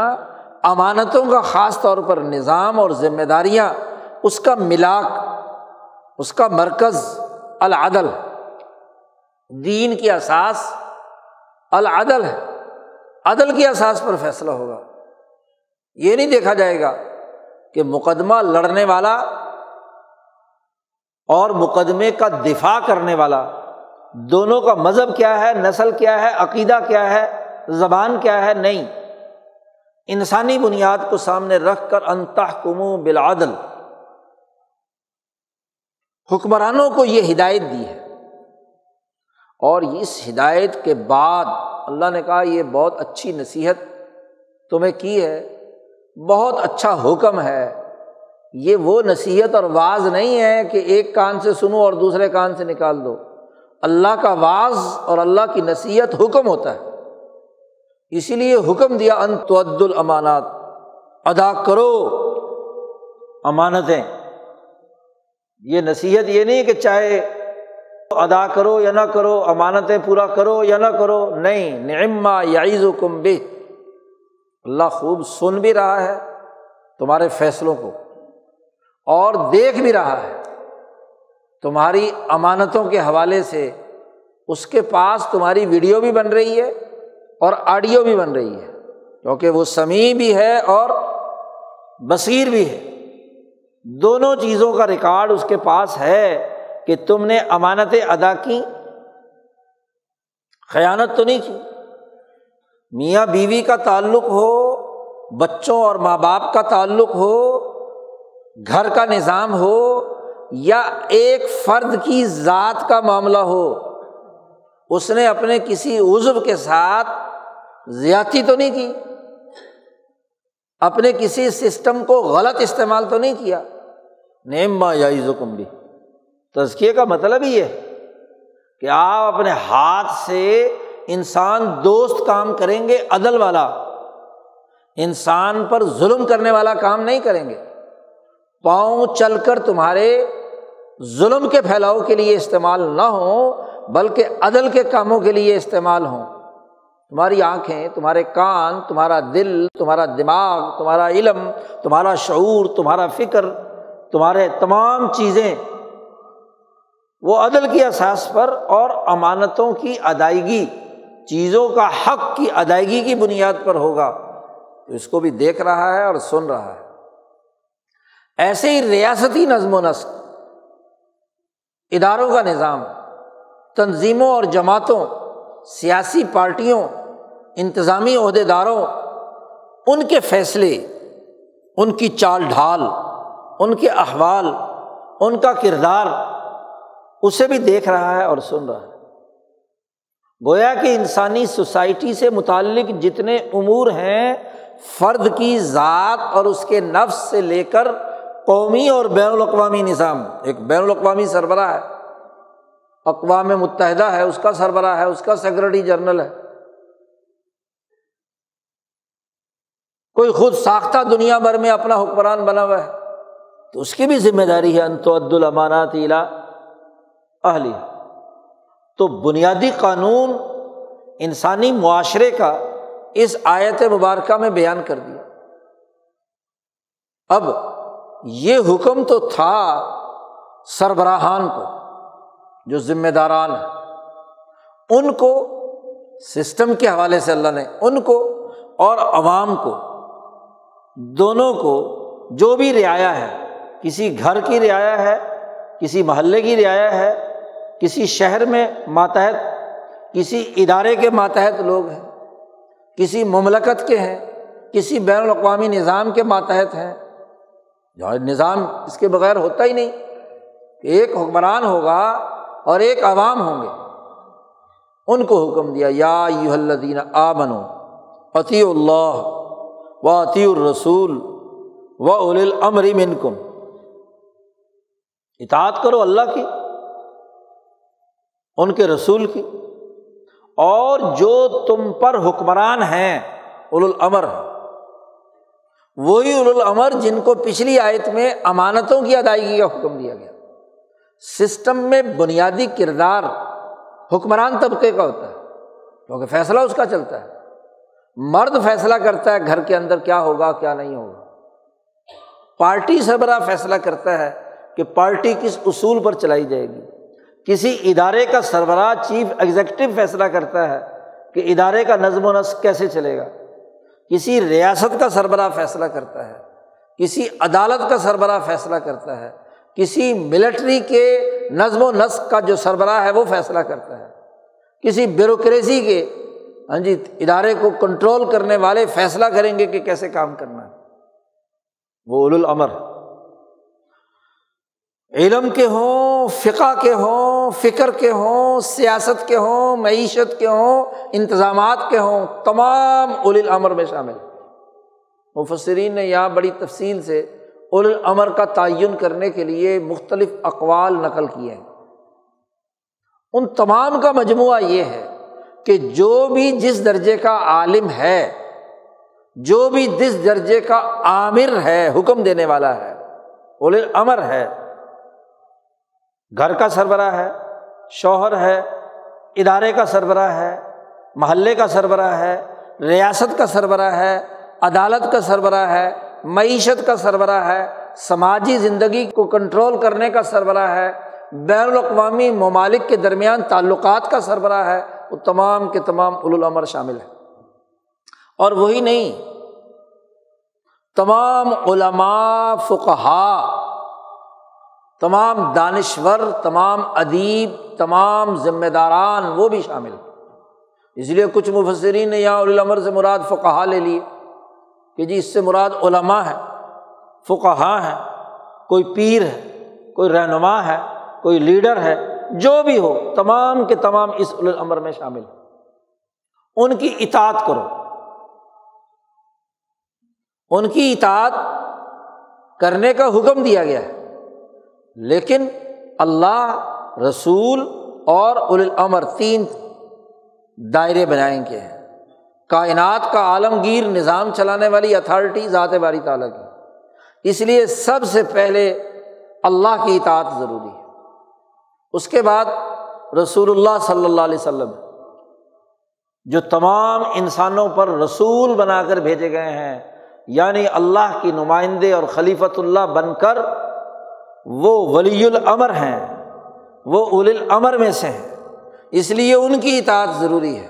امانتوں کا خاص طور پر نظام اور ذمہ داریاں، اس کا ملاک، اس کا مرکز العدل، دین کی اساس العدل ہے، عدل کی اساس پر فیصلہ ہوگا۔ یہ نہیں دیکھا جائے گا کہ مقدمہ لڑنے والا اور مقدمے کا دفاع کرنے والا دونوں کا مذہب کیا ہے، نسل کیا ہے، عقیدہ کیا ہے، زبان کیا ہے، نہیں، انسانی بنیاد کو سامنے رکھ کر ان تحکموا بالعدل، حکمرانوں کو یہ ہدایت دی ہے۔ اور اس ہدایت کے بعد اللہ نے کہا یہ بہت اچھی نصیحت تمہیں کی ہے، بہت اچھا حکم ہے، یہ وہ نصیحت اور وعظ نہیں ہے کہ ایک کان سے سنو اور دوسرے کان سے نکال دو۔ اللہ کا وعظ اور اللہ کی نصیحت حکم ہوتا ہے، اسی لیے حکم دیا ان تؤدوا الامانات، ادا کرو امانتیں۔ یہ نصیحت یہ نہیں کہ چاہے ادا کرو یا نہ کرو، امانتیں پورا کرو یا نہ کرو، نہیں، نعما یعظکم بہ، اللہ خوب سن بھی رہا ہے تمہارے فیصلوں کو اور دیکھ بھی رہا ہے تمہاری امانتوں کے حوالے سے، اس کے پاس تمہاری ویڈیو بھی بن رہی ہے اور آڈیو بھی بن رہی ہے، کیونکہ وہ سمیع بھی ہے اور بصیر بھی ہے، دونوں چیزوں کا ریکارڈ اس کے پاس ہے کہ تم نے امانتیں ادا کی، خیانت تو نہیں کی۔ میاں بیوی کا تعلق ہو، بچوں اور ماں باپ کا تعلق ہو، گھر کا نظام ہو، یا ایک فرد کی ذات کا معاملہ ہو، اس نے اپنے کسی عضو کے ساتھ زیادتی تو نہیں کی، اپنے کسی سسٹم کو غلط استعمال تو نہیں کیا، نعما یعظکم بہ۔ تزکیے کا مطلب ہی ہے کہ آپ اپنے ہاتھ سے انسان دوست کام کریں گے، عدل والا، انسان پر ظلم کرنے والا کام نہیں کریں گے، پاؤں چل کر تمہارے ظلم کے پھیلاؤ کے لیے استعمال نہ ہوں بلکہ عدل کے کاموں کے لیے استعمال ہوں۔ تمہاری آنکھیں، تمہارے کان، تمہارا دل، تمہارا دماغ، تمہارا علم، تمہارا شعور، تمہارا فکر، تمہارے تمام چیزیں وہ عدل کی اساس پر اور امانتوں کی ادائیگی، چیزوں کا حق کی ادائیگی کی بنیاد پر ہوگا، تو اس کو بھی دیکھ رہا ہے اور سن رہا ہے۔ ایسے ہی ریاستی نظم و نسق، اداروں کا نظام، تنظیموں اور جماعتوں، سیاسی پارٹیوں، انتظامی عہدیداروں، ان کے فیصلے، ان کی چال ڈھال، ان کے احوال، ان کا کردار، اسے بھی دیکھ رہا ہے اور سن رہا ہے۔ گویا کہ انسانی سوسائٹی سے متعلق جتنے امور ہیں، فرد کی ذات اور اس کے نفس سے لے کر قومی اور بین الاقوامی نظام، ایک بین الاقوامی سربراہ ہے، اقوام متحدہ ہے، اس کا سربراہ ہے، اس کا سیکرٹری جنرل ہے، کوئی خود ساختہ دنیا بھر میں اپنا حکمران بنا ہوا ہے، تو اس کی بھی ذمہ داری ہے ان تؤدوا الامانات الی اہلھا۔ تو بنیادی قانون انسانی معاشرے کا اس آیت مبارکہ میں بیان کر دیا۔ اب یہ حکم تو تھا سربراہان کو، جو ذمہ داران ہیں ان کو، سسٹم کے حوالے سے اللہ نے ان کو اور عوام کو، دونوں کو، جو بھی رعایا ہے، کسی گھر کی رعایا ہے، کسی محلے کی رعایا ہے، کسی شہر میں ماتحت، کسی ادارے کے ماتحت لوگ ہیں، کسی مملکت کے ہیں، کسی بین الاقوامی نظام کے ماتحت ہیں۔ نظام اس کے بغیر ہوتا ہی نہیں، ایک حکمران ہوگا اور ایک عوام ہوں گے۔ ان کو حکم دیا یا ایھا الذین آمنوا اطیعوا اللہ واطیعوا الرسول واولی الامر منکم، اطاعت کرو اللہ کی، ان کے رسول کی، اور جو تم پر حکمران ہیں اولو الامر ہیں، وہی اولو الامر جن کو پچھلی آیت میں امانتوں کی ادائیگی کا حکم دیا گیا۔ سسٹم میں بنیادی کردار حکمران طبقے کا ہوتا ہے، کیونکہ فیصلہ اس کا چلتا ہے، مرد فیصلہ کرتا ہے گھر کے اندر کیا ہوگا کیا نہیں ہوگا، پارٹی سربراہ فیصلہ کرتا ہے کہ پارٹی کس اصول پر چلائی جائے گی، کسی ادارے کا سربراہ چیف ایگزیکٹو فیصلہ کرتا ہے کہ ادارے کا نظم و نسق کیسے چلے گا، کسی ریاست کا سربراہ فیصلہ کرتا ہے، کسی عدالت کا سربراہ فیصلہ کرتا ہے، کسی ملٹری کے نظم و نسق کا جو سربراہ ہے وہ فیصلہ کرتا ہے، کسی بیوروکریسی کے ادارے کو کنٹرول کرنے والے فیصلہ کریں گے کہ کیسے کام کرنا ہے، وہ اولو الامر، علم کے ہوں، فقہ کے ہوں، فکر کے ہوں، سیاست کے ہوں، معیشت کے ہوں، انتظامات کے ہوں، تمام اولی الامر میں شامل۔ مفسرین نے یہاں بڑی تفصیل سے اولی الامر کا تعین کرنے کے لیے مختلف اقوال نقل کیے ہیں۔ ان تمام کا مجموعہ یہ ہے کہ جو بھی جس درجے کا عالم ہے، جو بھی جس درجے کا آمر ہے، حکم دینے والا ہے، اولی الامر ہے، گھر کا سربراہ ہے، شوہر ہے، ادارے کا سربراہ ہے، محلے کا سربراہ ہے، ریاست کا سربراہ ہے، عدالت کا سربراہ ہے، معیشت کا سربراہ ہے، سماجی زندگی کو کنٹرول کرنے کا سربراہ ہے، بین الاقوامی ممالک کے درمیان تعلقات کا سربراہ ہے، وہ تمام کے تمام اولو الامر شامل ہیں۔ اور وہی نہیں، تمام علماء، فقہاء، تمام دانشور، تمام ادیب، تمام ذمہ داران وہ بھی شامل ہیں۔ اس لیے کچھ مفسرین نے یہاں اولی الامر سے مراد فقہاء لے لیے کہ جی اس سے مراد علماء ہیں، فقہاء ہیں، کوئی پیر ہے، کوئی رہنما ہے، کوئی لیڈر ہے، جو بھی ہو تمام کے تمام اس اولی الامر میں شامل ہیں۔ ان کی اطاعت کرو، ان کی اطاعت کرنے کا حکم دیا گیا ہے، لیکن اللہ، رسول اور اولی الامر تین دائرے بنائیں گے ہیں۔ کائنات کا عالمگیر نظام چلانے والی اتھارٹی ذات باری تعالیٰ کی، اس لیے سب سے پہلے اللہ کی اطاعت ضروری ہے، اس کے بعد رسول اللہ صلی اللہ علیہ وسلم جو تمام انسانوں پر رسول بنا کر بھیجے گئے ہیں، یعنی اللہ کی نمائندے اور خلیفۃ اللہ بن کر وہ ولی الامر ہیں، وہ اولی الامر میں سے ہیں، اس لیے ان کی اطاعت ضروری ہے۔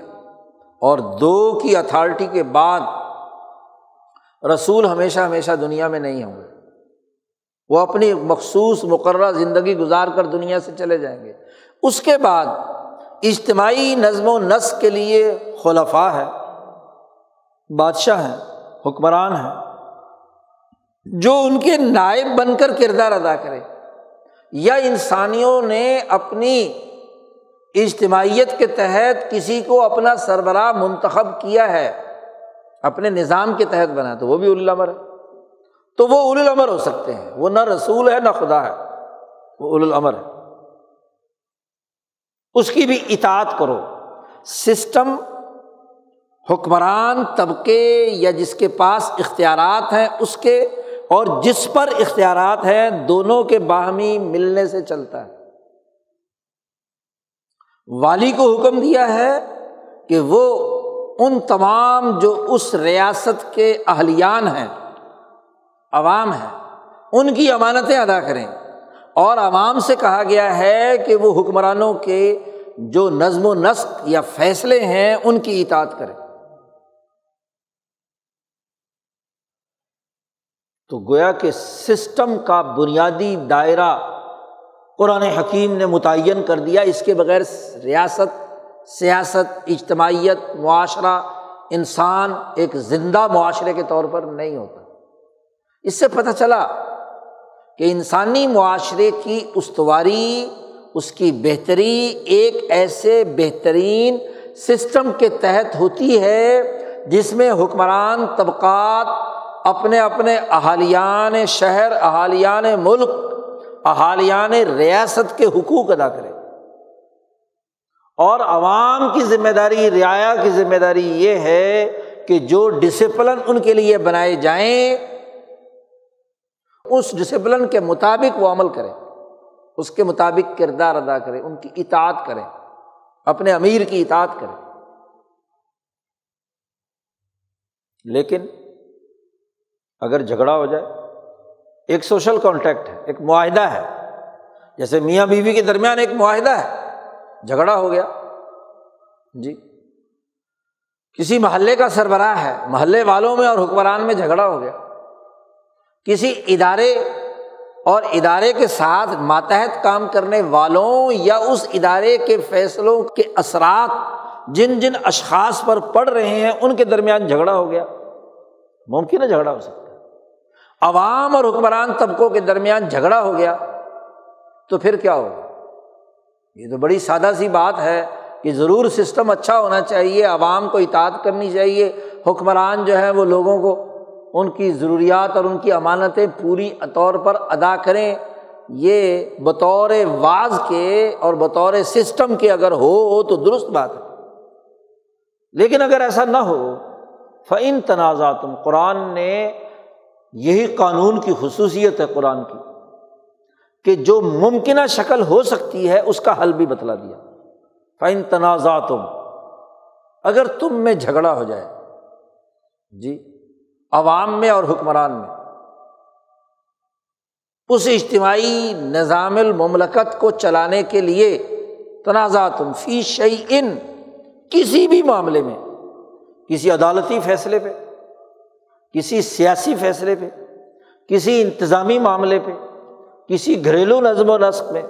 اور دو کی اتھارٹی کے بعد رسول ہمیشہ ہمیشہ دنیا میں نہیں ہوں گے، وہ اپنی مخصوص مقررہ زندگی گزار کر دنیا سے چلے جائیں گے۔ اس کے بعد اجتماعی نظم و نسق کے لیے خلفاء ہیں، بادشاہ ہیں، حکمران ہیں، جو ان کے نائب بن کر کردار ادا کرے، یا انسانیوں نے اپنی اجتماعیت کے تحت کسی کو اپنا سربراہ منتخب کیا ہے، اپنے نظام کے تحت بنا، تو وہ بھی اولی الامر ہے، تو وہ اولی الامر ہو سکتے ہیں، وہ نہ رسول ہے نہ خدا ہے، وہ اولی الامر ہے، اس کی بھی اطاعت کرو۔ سسٹم، حکمران طبقے یا جس کے پاس اختیارات ہیں اس کے اور جس پر اختیارات ہیں دونوں کے باہمی ملنے سے چلتا ہے۔ والی کو حکم دیا ہے کہ وہ ان تمام جو اس ریاست کے اہلیان ہیں، عوام ہیں، ان کی امانتیں ادا کریں، اور عوام سے کہا گیا ہے کہ وہ حکمرانوں کے جو نظم و نسق یا فیصلے ہیں ان کی اطاعت کریں۔ تو گویا کہ سسٹم کا بنیادی دائرہ قرآن حکیم نے متعین کر دیا، اس کے بغیر ریاست، سیاست، اجتماعیت، معاشرہ، انسان ایک زندہ معاشرے کے طور پر نہیں ہوتا۔ اس سے پتہ چلا کہ انسانی معاشرے کی استواری، اس کی بہتری ایک ایسے بہترین سسٹم کے تحت ہوتی ہے جس میں حکمران طبقات اپنے اپنے اہالیان شہر، اہالیان ملک، اہالیان ریاست کے حقوق ادا کرے، اور عوام کی ذمہ داری، رعایا کی ذمہ داری یہ ہے کہ جو ڈسپلن ان کے لیے بنائے جائیں اس ڈسپلن کے مطابق وہ عمل کریں، اس کے مطابق کردار ادا کریں، ان کی اطاعت کریں، اپنے امیر کی اطاعت کریں۔ لیکن اگر جھگڑا ہو جائے، ایک سوشل کانٹیکٹ ہے، ایک معاہدہ ہے، جیسے میاں بیوی کے درمیان ایک معاہدہ ہے، جھگڑا ہو گیا جی، کسی محلے کا سربراہ ہے، محلے والوں میں اور حکمران میں جھگڑا ہو گیا، کسی ادارے اور ادارے کے ساتھ ماتحت کام کرنے والوں یا اس ادارے کے فیصلوں کے اثرات جن جن اشخاص پر پڑ رہے ہیں ان کے درمیان جھگڑا ہو گیا، ممکن ہے جھگڑا ہو سکتا ہے۔ عوام اور حکمران طبقوں کے درمیان جھگڑا ہو گیا تو پھر کیا ہوگا؟ یہ تو بڑی سادہ سی بات ہے کہ ضرور سسٹم اچھا ہونا چاہیے، عوام کو اطاعت کرنی چاہیے، حکمران جو ہیں وہ لوگوں کو ان کی ضروریات اور ان کی امانتیں پوری طور پر ادا کریں، یہ بطور واعظ کے اور بطور سسٹم کے اگر ہو تو درست بات ہے۔ لیکن اگر ایسا نہ ہو، فَإِن تَنَازَعْتُمْ، قرآن نے یہی قانون کی خصوصیت ہے قرآن کی کہ جو ممکنہ شکل ہو سکتی ہے اس کا حل بھی بتلا دیا۔ فَإِن تَنَازَعْتُمْ، اگر تم میں جھگڑا ہو جائے جی، عوام میں اور حکمران میں، اس اجتماعی نظام المملکت کو چلانے کے لیے، تنازعتم فی شیء، کسی بھی معاملے میں، کسی عدالتی فیصلے پہ، کسی سیاسی فیصلے پہ، کسی انتظامی معاملے پہ، کسی گھریلو نظم و نسق میں،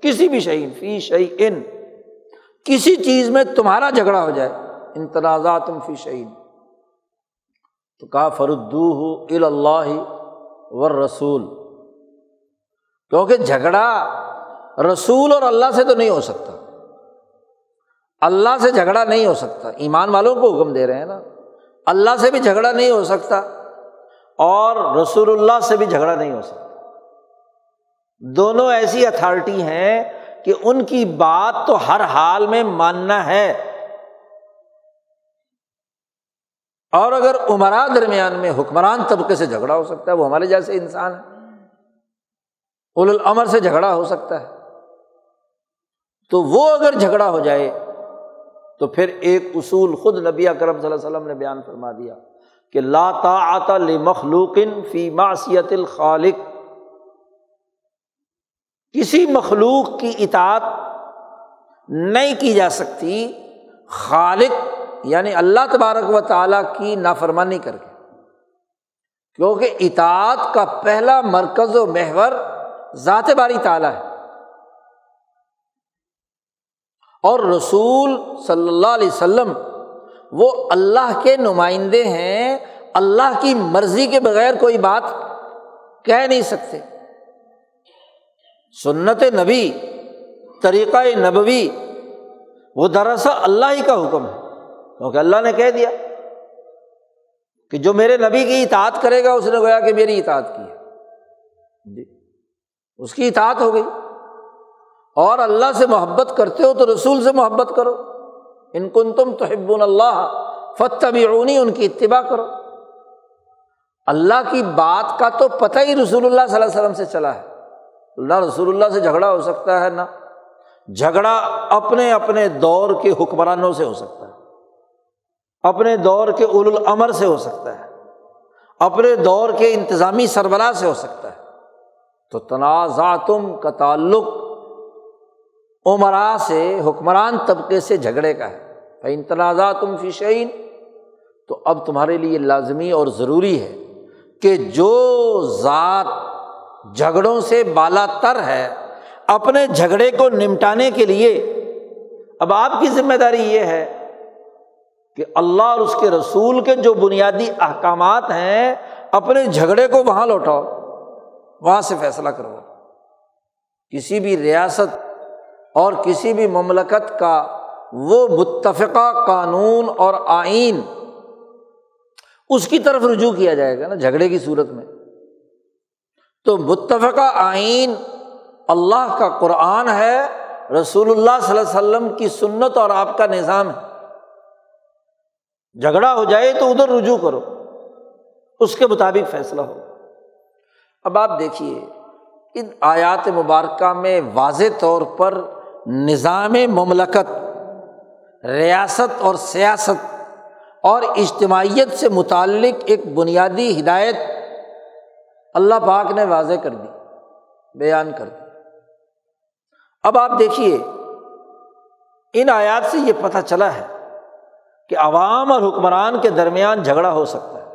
کسی بھی شیء، فی شیء، کسی چیز میں تمہارا جھگڑا ہو جائے، ان تنازعتم فی شیء، تو کہا فردوہ الی اللہ والرسول، کیونکہ جھگڑا رسول اور اللہ سے تو نہیں ہو سکتا، اللہ سے جھگڑا نہیں ہو سکتا، ایمان والوں کو حکم دے رہے ہیں نا، اللہ سے بھی جھگڑا نہیں ہو سکتا اور رسول اللہ سے بھی جھگڑا نہیں ہو سکتا۔ دونوں ایسی اتھارٹی ہیں کہ ان کی بات تو ہر حال میں ماننا ہے، اور اگر امراء درمیان میں حکمران طبقے سے جھگڑا ہو سکتا ہے، وہ ہمارے جیسے انسان ہیں، اولو الامر سے جھگڑا ہو سکتا ہے، تو وہ اگر جھگڑا ہو جائے تو پھر ایک اصول خود نبی اکرم صلی اللہ علیہ وسلم نے بیان فرما دیا کہ لا طاعۃ لمخلوق فی معصیۃ الخالق، کسی مخلوق کی اطاعت نہیں کی جا سکتی خالق یعنی اللہ تبارک و تعالیٰ کی نافرمانی کر کے، کیونکہ اطاعت کا پہلا مرکز و محور ذات باری تعالیٰ ہے، اور رسول صلی اللہ علیہ وسلم وہ اللہ کے نمائندے ہیں، اللہ کی مرضی کے بغیر کوئی بات کہہ نہیں سکتے۔ سنت نبی، طریقہ نبوی، وہ دراصل اللہ ہی کا حکم ہے، کیونکہ اللہ نے کہہ دیا کہ جو میرے نبی کی اطاعت کرے گا اس نے گویا کہ میری اطاعت کی ہے جی، اس کی اطاعت ہو گئی۔ اور اللہ سے محبت کرتے ہو تو رسول سے محبت کرو، ان کنتم تحبون اللہ فاتبعونی، ان کی اتباع کرو۔ اللہ کی بات کا تو پتہ ہی رسول اللہ صلی اللہ علیہ وسلم سے چلا ہے، نہ رسول اللہ سے جھگڑا ہو سکتا ہے، نہ جھگڑا اپنے اپنے دور کے حکمرانوں سے ہو سکتا ہے۔ اپنے دور کے اولو الامر سے ہو سکتا ہے، اپنے دور کے انتظامی سربراہ سے ہو سکتا ہے۔ تو تنازعتم کا تعلق امراء سے، حکمران طبقے سے جھگڑے کا ہے۔ فإن تنازعتم فی شیء، تو اب تمہارے لیے لازمی اور ضروری ہے کہ جو ذات جھگڑوں سے بالا تر ہے، اپنے جھگڑے کو نمٹانے کے لیے اب آپ کی ذمہ داری یہ ہے کہ اللہ اور اس کے رسول کے جو بنیادی احکامات ہیں، اپنے جھگڑے کو وہاں لوٹاؤ، وہاں سے فیصلہ کرو۔ کسی بھی ریاست اور کسی بھی مملکت کا وہ متفقہ قانون اور آئین، اس کی طرف رجوع کیا جائے گا نا جھگڑے کی صورت میں۔ تو متفقہ آئین اللہ کا قرآن ہے، رسول اللہ صلی اللہ علیہ وسلم کی سنت اور آپ کا نظام ہے۔ جھگڑا ہو جائے تو ادھر رجوع کرو، اس کے مطابق فیصلہ ہو۔ اب آپ دیکھیے ان آیات مبارکہ میں واضح طور پر نظام مملکت، ریاست اور سیاست اور اجتماعیت سے متعلق ایک بنیادی ہدایت اللہ پاک نے واضح کر دی، بیان کر دی۔ اب آپ دیکھیے ان آیات سے یہ پتہ چلا ہے کہ عوام اور حکمران کے درمیان جھگڑا ہو سکتا ہے۔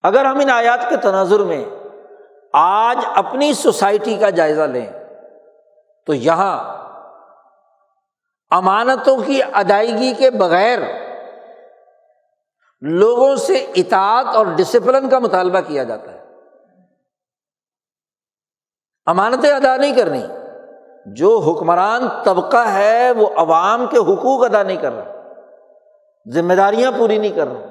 اگر ہم ان آیات کے تناظر میں آج اپنی سوسائٹی کا جائزہ لیں تو یہاں امانتوں کی ادائیگی کے بغیر لوگوں سے اطاعت اور ڈسپلن کا مطالبہ کیا جاتا ہے۔ امانتیں ادا نہیں کرنی، جو حکمران طبقہ ہے وہ عوام کے حقوق ادا نہیں کر رہا، ذمہ داریاں پوری نہیں کر رہا،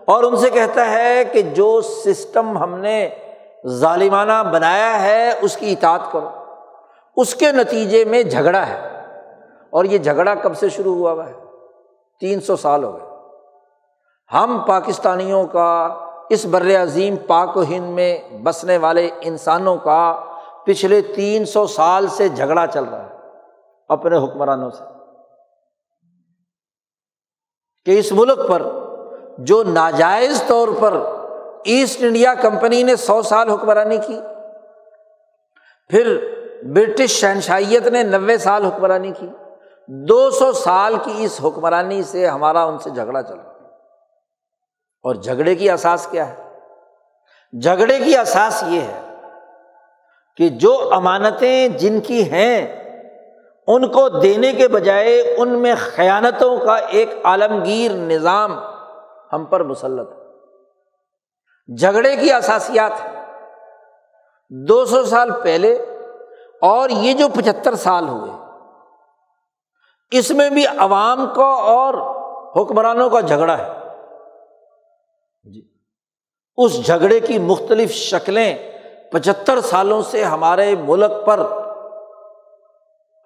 اور ان سے کہتا ہے کہ جو سسٹم ہم نے ظالمانہ بنایا ہے اس کی اطاعت کرو۔ اس کے نتیجے میں جھگڑا ہے، اور یہ جھگڑا کب سے شروع ہوا ہے؟ 300 سال ہو گئے۔ ہم پاکستانیوں کا، اس بر عظیم پاک و ہند میں بسنے والے انسانوں کا پچھلے 300 سال سے جھگڑا چل رہا ہے اپنے حکمرانوں سے، کہ اس ملک پر جو ناجائز طور پر ایسٹ انڈیا کمپنی نے 100 سال حکمرانی کی، پھر برٹش شہنشاہیت نے 90 سال حکمرانی کی، 200 سال کی اس حکمرانی سے ہمارا ان سے جھگڑا چلا۔ اور جھگڑے کی اساس کیا ہے؟ جھگڑے کی اساس یہ ہے کہ جو امانتیں جن کی ہیں ان کو دینے کے بجائے ان میں خیانتوں کا ایک عالمگیر نظام ہم پر مسلط ہے۔ جھگڑے کی اساسیات ہے 200 سال پہلے اور یہ جو 75 سال ہوئے، اس میں بھی عوام کا اور حکمرانوں کا جھگڑا ہے جی۔ اس جھگڑے کی مختلف شکلیں 75 سالوں سے ہمارے ملک پر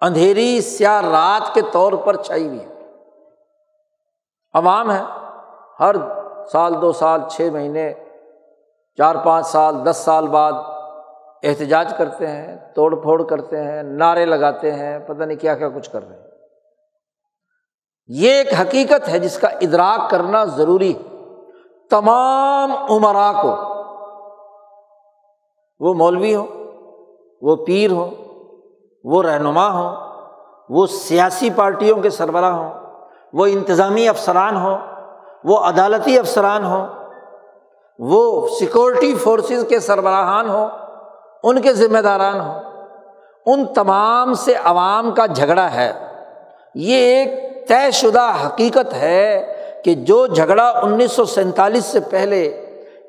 اندھیری سیاہ رات کے طور پر چھائی ہوئی ہے۔ عوام ہے، ہر سال 2 سال 6 مہینے 4-5 سال 10 سال بعد احتجاج کرتے ہیں، توڑ پھوڑ کرتے ہیں، نعرے لگاتے ہیں، پتہ نہیں کیا کیا کچھ کر رہے ہیں۔ یہ ایک حقیقت ہے جس کا ادراک کرنا ضروری ہے۔ تمام امراء کو، وہ مولوی ہوں، وہ پیر ہوں، وہ رہنما ہوں، وہ سیاسی پارٹیوں کے سربراہ ہوں، وہ انتظامی افسران ہوں، وہ عدالتی افسران ہوں، وہ سیکورٹی فورسز کے سربراہان ہوں، ان کے ذمہ داران ہوں، ان تمام سے عوام کا جھگڑا ہے۔ یہ ایک طے شدہ حقیقت ہے کہ جو جھگڑا 1947 سے پہلے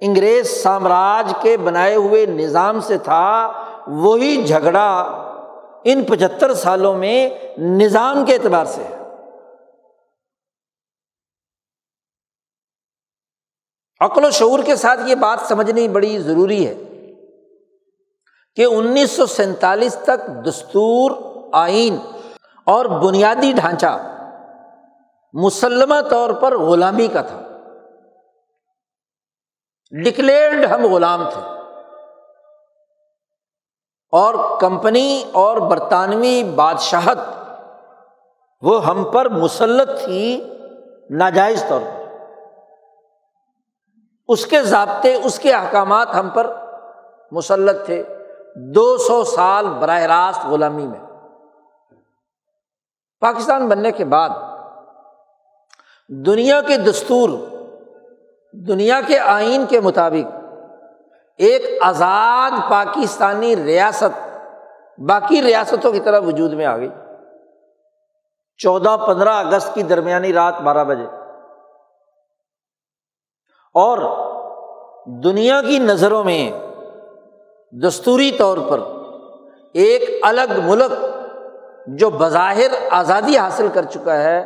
انگریز سامراج کے بنائے ہوئے نظام سے تھا، وہی جھگڑا ان 75 سالوں میں نظام کے اعتبار سے ہے۔ عقل و شعور کے ساتھ یہ بات سمجھنی بڑی ضروری ہے کہ 1947 تک دستور، آئین اور بنیادی ڈھانچہ مسلمہ طور پر غلامی کا تھا۔ ڈکلیئرڈ ہم غلام تھے، اور کمپنی اور برطانوی بادشاہت وہ ہم پر مسلط تھی ناجائز طور پر، اس کے ضابطے، اس کے احکامات ہم پر مسلط تھے 200 سال براہ راست غلامی میں۔ پاکستان بننے کے بعد دنیا کے دستور، دنیا کے آئین کے مطابق ایک آزاد پاکستانی ریاست باقی ریاستوں کی طرح وجود میں آ گئی 14-15 اگست کی درمیانی رات 12 بجے، اور دنیا کی نظروں میں دستوری طور پر ایک الگ ملک جو بظاہر آزادی حاصل کر چکا ہے،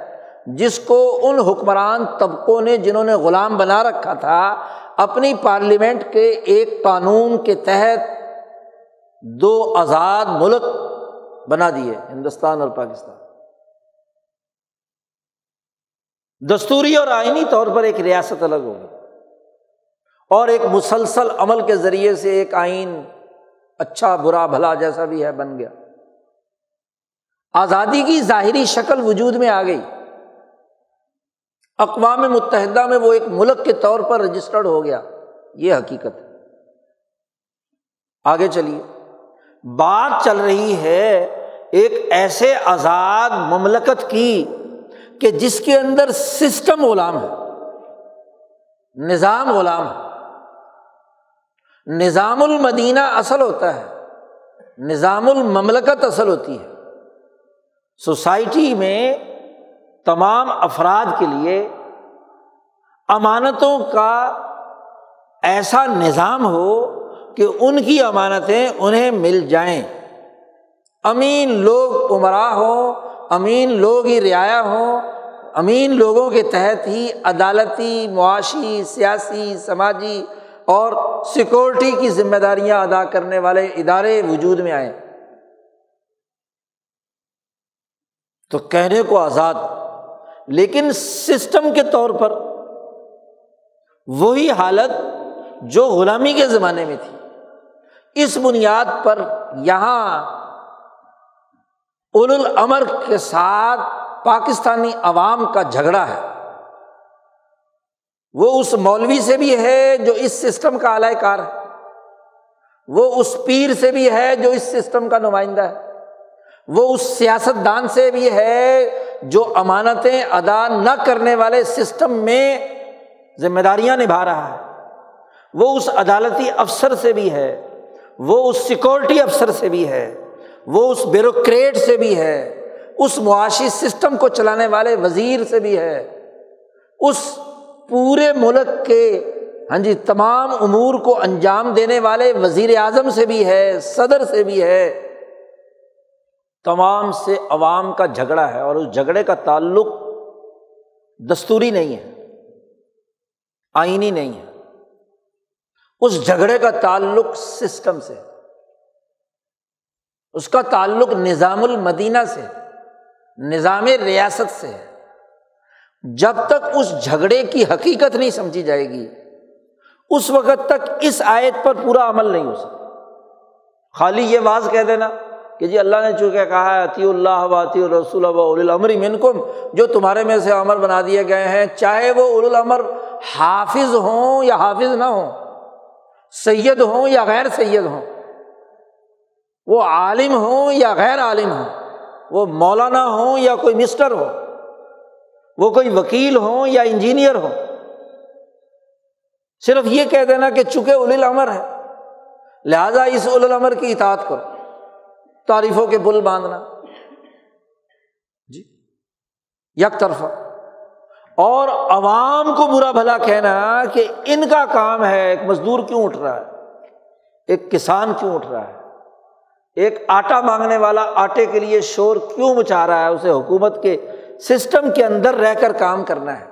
جس کو ان حکمران طبقوں نے جنہوں نے غلام بنا رکھا تھا، اپنی پارلیمنٹ کے ایک قانون کے تحت 2 آزاد ملک بنا دیے، ہندوستان اور پاکستان۔ دستوری اور آئینی طور پر ایک ریاست الگ ہو گئی، اور ایک مسلسل عمل کے ذریعے سے ایک آئین اچھا برا بھلا جیسا بھی ہے بن گیا۔ آزادی کی ظاہری شکل وجود میں آ گئی، اقوام متحدہ میں وہ ایک ملک کے طور پر رجسٹرڈ ہو گیا، یہ حقیقت ہے۔ آگے چلیے، بات چل رہی ہے ایک ایسے آزاد مملکت کی کہ جس کے اندر سسٹم غلام ہے، نظام غلام ہے۔ نظام المدینہ اصل ہوتا ہے، نظام المملکت اصل ہوتی ہے۔ سوسائٹی میں تمام افراد کے لیے امانتوں کا ایسا نظام ہو کہ ان کی امانتیں انہیں مل جائیں، امین لوگ امراء ہوں، امین لوگ ہی رعایا ہوں، امین لوگوں کے تحت ہی عدالتی، معاشی، سیاسی، سماجی اور سیکورٹی کی ذمہ داریاں ادا کرنے والے ادارے وجود میں آئیں۔ تو کہنے کو آزاد، لیکن سسٹم کے طور پر وہی حالت جو غلامی کے زمانے میں تھی۔ اس بنیاد پر یہاں اولو الامر کے ساتھ پاکستانی عوام کا جھگڑا ہے۔ وہ اس مولوی سے بھی ہے جو اس سسٹم کا اعلی کار ہے، وہ اس پیر سے بھی ہے جو اس سسٹم کا نمائندہ ہے، وہ اس سیاستدان سے بھی ہے جو امانتیں ادا نہ کرنے والے سسٹم میں ذمہ داریاں نبھا رہا ہے، وہ اس عدالتی افسر سے بھی ہے، وہ اس سیکورٹی افسر سے بھی ہے، وہ اس بیوروکریٹ سے بھی ہے، اس معاشی سسٹم کو چلانے والے وزیر سے بھی ہے، اس پورے ملک کے تمام امور کو انجام دینے والے وزیر اعظم سے بھی ہے، صدر سے بھی ہے۔ تمام سے عوام کا جھگڑا ہے، اور اس جھگڑے کا تعلق دستوری نہیں ہے، آئینی نہیں ہے، اس جھگڑے کا تعلق سسٹم سے، اس کا تعلق نظام المدینہ سے، نظام ریاست سے ہے۔ جب تک اس جھگڑے کی حقیقت نہیں سمجھی جائے گی، اس وقت تک اس آیت پر پورا عمل نہیں ہو سکتا۔ خالی یہ واضح کہہ دینا کہ جی اللہ نے چونکہ کہا ہے اطیعوا اللہ و اطیعوا الرسول و اولی الامر منکم، جو تمہارے میں سے امر بنا دیے گئے ہیں، چاہے وہ اولو الامر حافظ ہوں یا حافظ نہ ہوں، سید ہوں یا غیر سید ہوں، وہ عالم ہوں یا غیر عالم ہوں، وہ مولانا ہوں یا کوئی مسٹر ہو، وہ کوئی وکیل ہوں یا انجینئر ہو، صرف یہ کہہ دینا کہ چونکہ اولی الامر ہے لہٰذا اس اولی الامر کی اطاعت کرو، تعریفوں کے پل باندھنا جی یک طرفہ، اور عوام کو برا بھلا کہنا کہ ان کا کام ہے، ایک مزدور کیوں اٹھ رہا ہے، ایک کسان کیوں اٹھ رہا ہے، ایک آٹا مانگنے والا آٹے کے لیے شور کیوں مچا رہا ہے، اسے حکومت کے سسٹم کے اندر رہ کر کام کرنا ہے،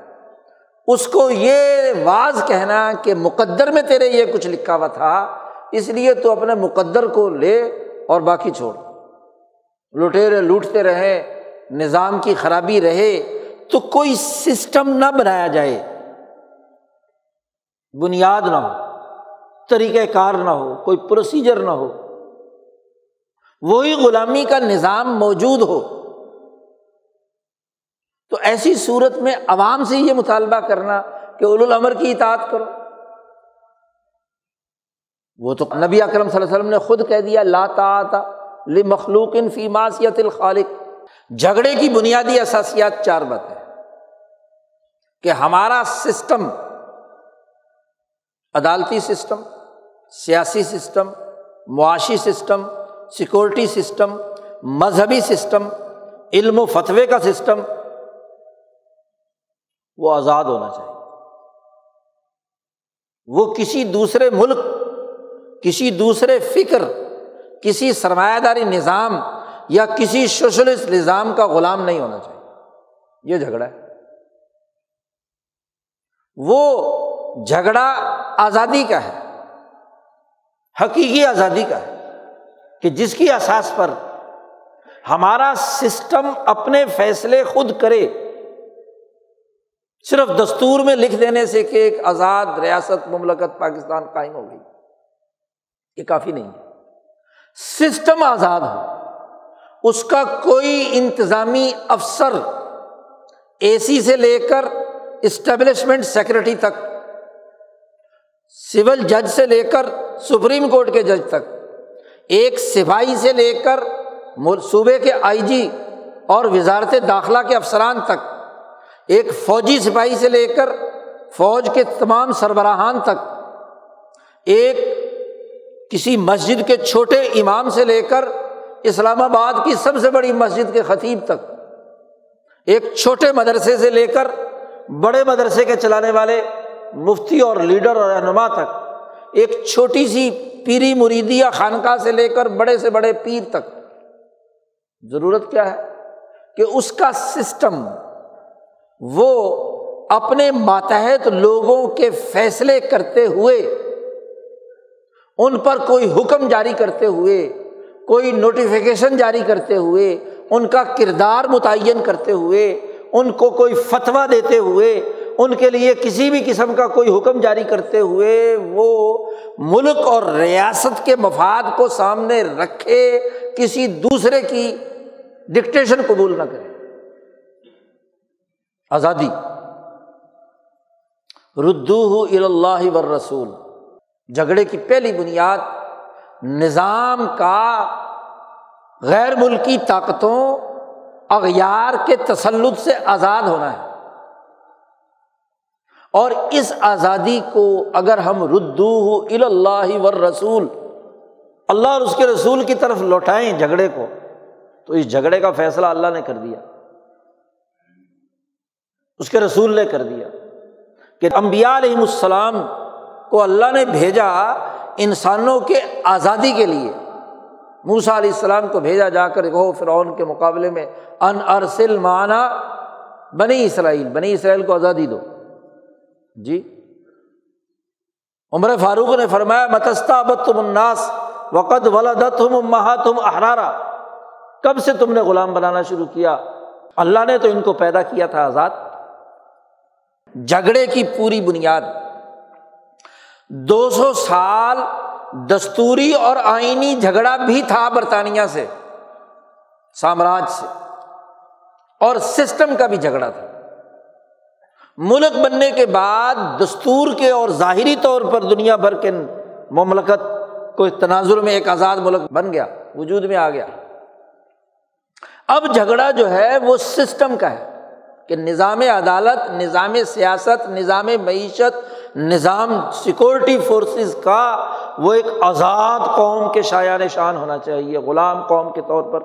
اس کو یہ واضح کہنا کہ مقدر میں تیرے یہ کچھ لکھا ہوا تھا، اس لیے تو اپنے مقدر کو لے اور باقی چھوڑ، لٹیرے لوٹتے رہے، نظام کی خرابی رہے، تو کوئی سسٹم نہ بنایا جائے، بنیاد نہ ہو، طریقہ کار نہ ہو، کوئی پروسیجر نہ ہو، وہی غلامی کا نظام موجود ہو، تو ایسی صورت میں عوام سے یہ مطالبہ کرنا کہ اولو الامر کی اطاعت کرو، وہ تو نبی اکرم صلی اللہ علیہ وسلم نے خود کہہ دیا لا طاعۃ لمخلوق فی معصیۃ الخالق۔ جھگڑے کی بنیادی اساسیات 4 باتیں کہ ہمارا سسٹم، عدالتی سسٹم، سیاسی سسٹم، معاشی سسٹم، سیکورٹی سسٹم، مذہبی سسٹم، علم و فتوے کا سسٹم، وہ آزاد ہونا چاہیے۔ وہ کسی دوسرے ملک، کسی دوسرے فکر، کسی سرمایہ داری نظام یا کسی سوشلسٹ نظام کا غلام نہیں ہونا چاہیے۔ یہ جھگڑا ہے، وہ جھگڑا آزادی کا ہے، حقیقی آزادی کا ہے کہ جس کی اساس پر ہمارا سسٹم اپنے فیصلے خود کرے۔ صرف دستور میں لکھ دینے سے کہ ایک آزاد ریاست مملکت پاکستان قائم ہو گئی، یہ کافی نہیں ہے۔ سسٹم آزاد ہو، اس کا کوئی انتظامی افسر اے سی سے لے کر اسٹیبلشمنٹ سیکرٹری تک، سول جج سے لے کر سپریم کورٹ کے جج تک، ایک سپاہی سے لے کر صوبے کے آئی جی اور وزارت داخلہ کے افسران تک، ایک فوجی سپاہی سے لے کر فوج کے تمام سربراہان تک، ایک کسی مسجد کے چھوٹے امام سے لے کر اسلام آباد کی سب سے بڑی مسجد کے خطیب تک، ایک چھوٹے مدرسے سے لے کر بڑے مدرسے کے چلانے والے مفتی اور لیڈر اور رہنما تک، ایک چھوٹی سی پیری مریدیہ خانقاہ سے لے کر بڑے سے بڑے پیر تک۔ ضرورت کیا ہے کہ اس کا سسٹم وہ اپنے ماتحت لوگوں کے فیصلے کرتے ہوئے، ان پر کوئی حکم جاری کرتے ہوئے، کوئی نوٹیفیکیشن جاری کرتے ہوئے، ان کا کردار متعین کرتے ہوئے، ان کو کوئی فتویٰ دیتے ہوئے، ان کے لیے کسی بھی قسم کا کوئی حکم جاری کرتے ہوئے وہ ملک اور ریاست کے مفاد کو سامنے رکھے، کسی دوسرے کی ڈکٹیشن قبول نہ کرے۔ آزادی۔ ردوہ الی اللہ والرسول۔ جھگڑے کی پہلی بنیاد نظام کا غیر ملکی طاقتوں، اغیار کے تسلط سے آزاد ہونا ہے، اور اس آزادی کو اگر ہم ردوہ الی اللہ والرسول، اللہ اور اس کے رسول کی طرف لوٹائیں جھگڑے کو، تو اس جھگڑے کا فیصلہ اللہ نے کر دیا، اس کے رسول نے کر دیا کہ انبیاء علیہم السلام کو اللہ نے بھیجا انسانوں کے آزادی کے لیے۔ موسیٰ علیہ السلام کو بھیجا جا کر کہو فرعون کے مقابلے میں ان ارسل معنا بنی اسرائیل، بنی اسرائیل کو آزادی دو۔ جی عمر فاروق نے فرمایا متی استعبدتم الناس وقد ولدتہم امہاتہم احرارا، کب سے تم نے غلام بنانا شروع کیا؟ اللہ نے تو ان کو پیدا کیا تھا آزاد۔ جھگڑے کی پوری بنیاد 200 سال دستوری اور آئینی جھگڑا بھی تھا برطانیہ سے، سامراج سے، اور سسٹم کا بھی جھگڑا تھا۔ ملک بننے کے بعد دستور کے اور ظاہری طور پر دنیا بھر کے مملکت کو تناظر میں ایک آزاد ملک بن گیا، وجود میں آ گیا۔ اب جھگڑا جو ہے وہ سسٹم کا ہے کہ نظام عدالت، نظام سیاست، نظام معیشت، نظام سیکورٹی فورسز کا وہ ایک آزاد قوم کے شایان شان ہونا چاہیے، غلام قوم کے طور پر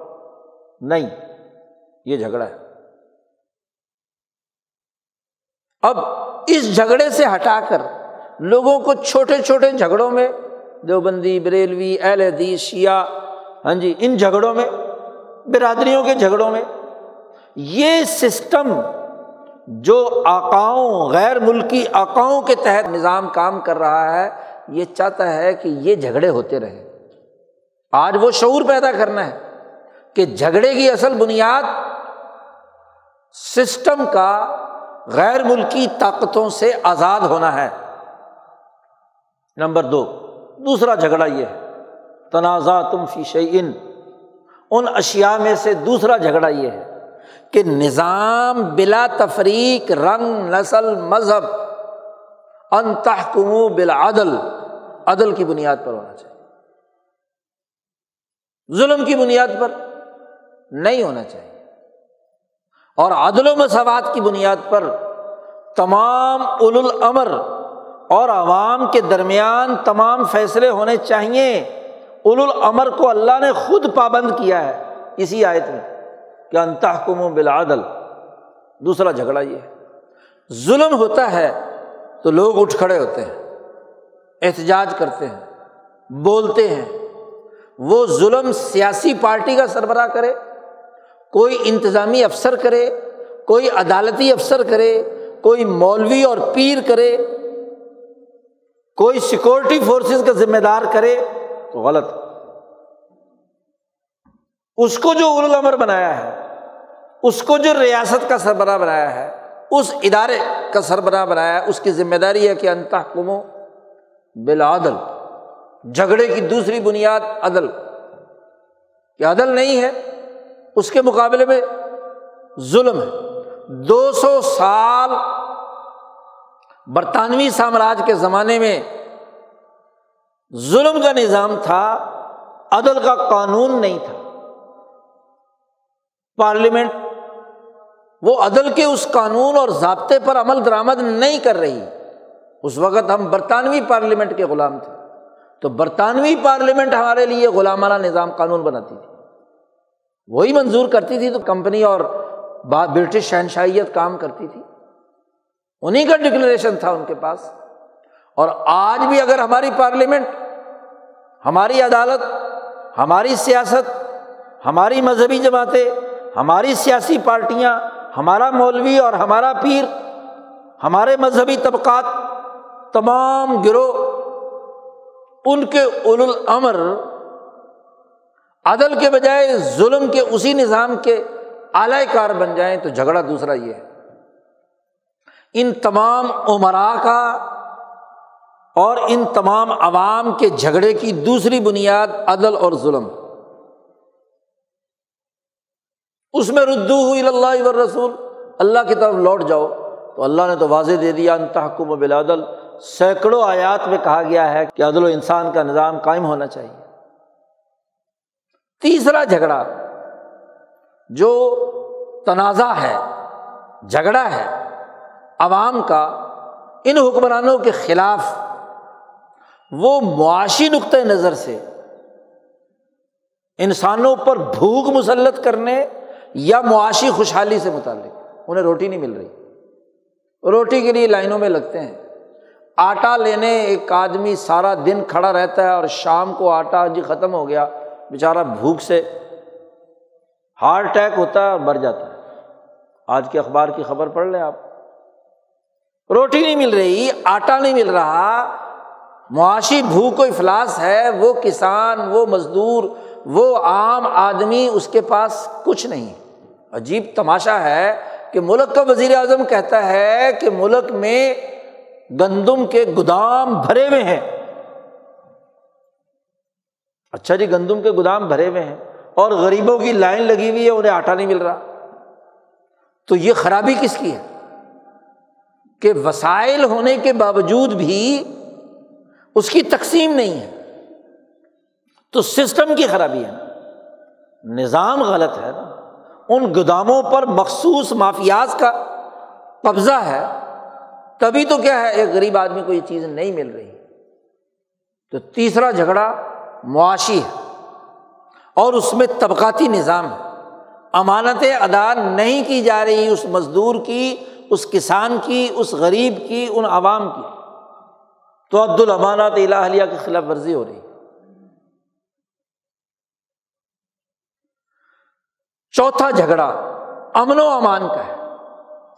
نہیں۔ یہ جھگڑا ہے۔ اب اس جھگڑے سے ہٹا کر لوگوں کو چھوٹے چھوٹے جھگڑوں میں، دیوبندی، بریلوی، اہل حدیث، شیعہ، ان جھگڑوں میں، برادریوں کے جھگڑوں میں، یہ سسٹم جو آقاؤں، غیر ملکی آقاؤں کے تحت نظام کام کر رہا ہے، یہ چاہتا ہے کہ یہ جھگڑے ہوتے رہیں۔ آج وہ شعور پیدا کرنا ہے کہ جھگڑے کی اصل بنیاد سسٹم کا غیر ملکی طاقتوں سے آزاد ہونا ہے۔ نمبر 2، دوسرا جھگڑا یہ ہے تنازعتم فی شیء، ان اشیاء میں سے دوسرا جھگڑا یہ ہے کہ نظام بلا تفریق رنگ نسل مذہب ان تحکموا بالعدل، عدل کی بنیاد پر ہونا چاہیے، ظلم کی بنیاد پر نہیں ہونا چاہیے، اور عدل و مساوات کی بنیاد پر تمام اولو الامر اور عوام کے درمیان تمام فیصلے ہونے چاہیے۔ اولو الامر کو اللہ نے خود پابند کیا ہے اسی آیت میں کہ ان تحکموا بالعدل۔ دوسرا جھگڑا یہ ہے، ظلم ہوتا ہے تو لوگ اٹھ کھڑے ہوتے ہیں، احتجاج کرتے ہیں، بولتے ہیں۔ وہ ظلم سیاسی پارٹی کا سربراہ کرے، کوئی انتظامی افسر کرے، کوئی عدالتی افسر کرے، کوئی مولوی اور پیر کرے، کوئی سیکورٹی فورسز کا ذمہ دار کرے تو غلط۔ اس کو جو اولو الامر بنایا ہے، اس کو جو ریاست کا سربراہ بنایا ہے، اس ادارے کا سربراہ بنایا ہے، اس کی ذمہ داری ہے کہ ان تحکموا بالعدل۔ جھگڑے کی دوسری بنیاد عدل، کہ عدل نہیں ہے اس کے مقابلے میں ظلم ہے۔ 200 سال برطانوی سامراج کے زمانے میں ظلم کا نظام تھا، عدل کا قانون نہیں تھا۔ پارلیمنٹ وہ عدل کے اس قانون اور ضابطے پر عمل درآمد نہیں کر رہی۔ اس وقت ہم برطانوی پارلیمنٹ کے غلام تھے، تو برطانوی پارلیمنٹ ہمارے لیے غلامانہ نظام قانون بناتی تھی، وہی منظور کرتی تھی، تو کمپنی اور برٹش شہنشاہیت کام کرتی تھی، انہیں کا ڈکلریشن تھا ان کے پاس۔ اور آج بھی اگر ہماری پارلیمنٹ، ہماری عدالت، ہماری سیاست، ہماری مذہبی جماعتیں، ہماری سیاسی پارٹیاں، ہمارا مولوی اور ہمارا پیر، ہمارے مذہبی طبقات، تمام گروہ، ان کے اولو الامر عدل کے بجائے ظلم کے اسی نظام کے اعلی کار بن جائیں تو جھگڑا دوسرا یہ ہے۔ ان تمام امراء کا اور ان تمام عوام کے جھگڑے کی دوسری بنیاد عدل اور ظلم، اس میں ردوہ الی اللہ والرسول، اللہ کی طرف لوٹ جاؤ۔ تو اللہ نے تو واضح دے دیا ان تحکموا بالعدل، سینکڑوں آیات میں کہا گیا ہے کہ عدل و انسان کا نظام قائم ہونا چاہیے۔ تیسرا جھگڑا جو تنازع ہے، جھگڑا ہے عوام کا ان حکمرانوں کے خلاف، وہ معاشی نقطۂ نظر سے انسانوں پر بھوک مسلط کرنے یا معاشی خوشحالی سے متعلق۔ انہیں روٹی نہیں مل رہی، روٹی کے لیے لائنوں میں لگتے ہیں، آٹا لینے ایک آدمی سارا دن کھڑا رہتا ہے اور شام کو آٹا جی ختم ہو گیا، بیچارہ بھوک سے ہارٹ اٹیک ہوتا ہے اور مر جاتا ہے۔ آج کے اخبار کی خبر پڑھ لیں آپ، روٹی نہیں مل رہی، آٹا نہیں مل رہا، معاشی بھوک و افلاس ہے۔ وہ کسان، وہ مزدور، وہ عام آدمی، اس کے پاس کچھ نہیں۔ عجیب تماشا ہے کہ ملک کا وزیر اعظم کہتا ہے کہ ملک میں گندم کے گودام بھرے ہوئے ہیں۔ اچھا جی، گندم کے گودام بھرے ہوئے ہیں اور غریبوں کی لائن لگی ہوئی ہے، انہیں آٹا نہیں مل رہا۔ تو یہ خرابی کس کی ہے کہ وسائل ہونے کے باوجود بھی اس کی تقسیم نہیں ہے؟ تو سسٹم کی خرابی ہے نا، نظام غلط ہے نا۔ ان گوداموں پر مخصوص مافیاز کا قبضہ ہے، تبھی تو کیا ہے ایک غریب آدمی کو یہ چیز نہیں مل رہی۔ تو تیسرا جھگڑا معاشی ہے اور اس میں طبقاتی نظام ہے۔ امانتیں ادا نہیں کی جا رہی، اس مزدور کی، اس کسان کی، اس غریب کی، ان عوام کی، تو عد الامانات الی اہلیہ کی خلاف ورزی ہو رہی ہے۔ چوتھا جھگڑا امن و امان کا ہے،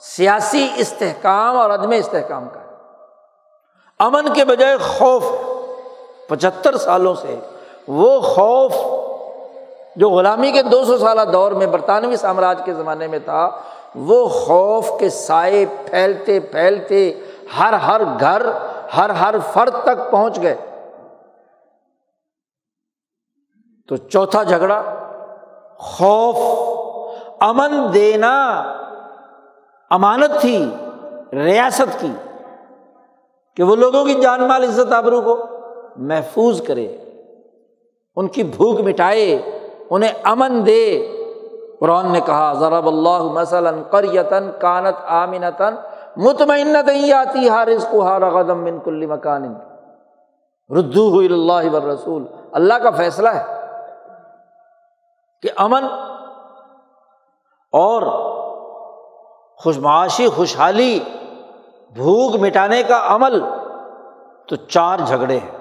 سیاسی استحکام اور عدم استحکام کا ہے۔ امن کے بجائے خوف، 75 سالوں سے وہ خوف جو غلامی کے 200 سالہ دور میں برطانوی سامراج کے زمانے میں تھا، وہ خوف کے سائے پھیلتے پھیلتے ہر گھر، ہر فرد تک پہنچ گئے۔ تو چوتھا جھگڑا خوف امن دینا امانت تھی ریاست کی کہ وہ لوگوں کی جان مال عزت آبرو کو محفوظ کرے، ان کی بھوک مٹائے، انہیں امن دے۔ قرآن نے کہا ضرب اللہ مثلا قریۃ کانت آمنۃ مطمئنۃ یاتیھا رزقھا رغدا من کل مکان ردوہ الی اللہ والرسول۔ اللہ کا فیصلہ ہے کہ امن اور خوش معاشی، خوشحالی، بھوک مٹانے کا عمل تو 4 جھگڑے ہیں،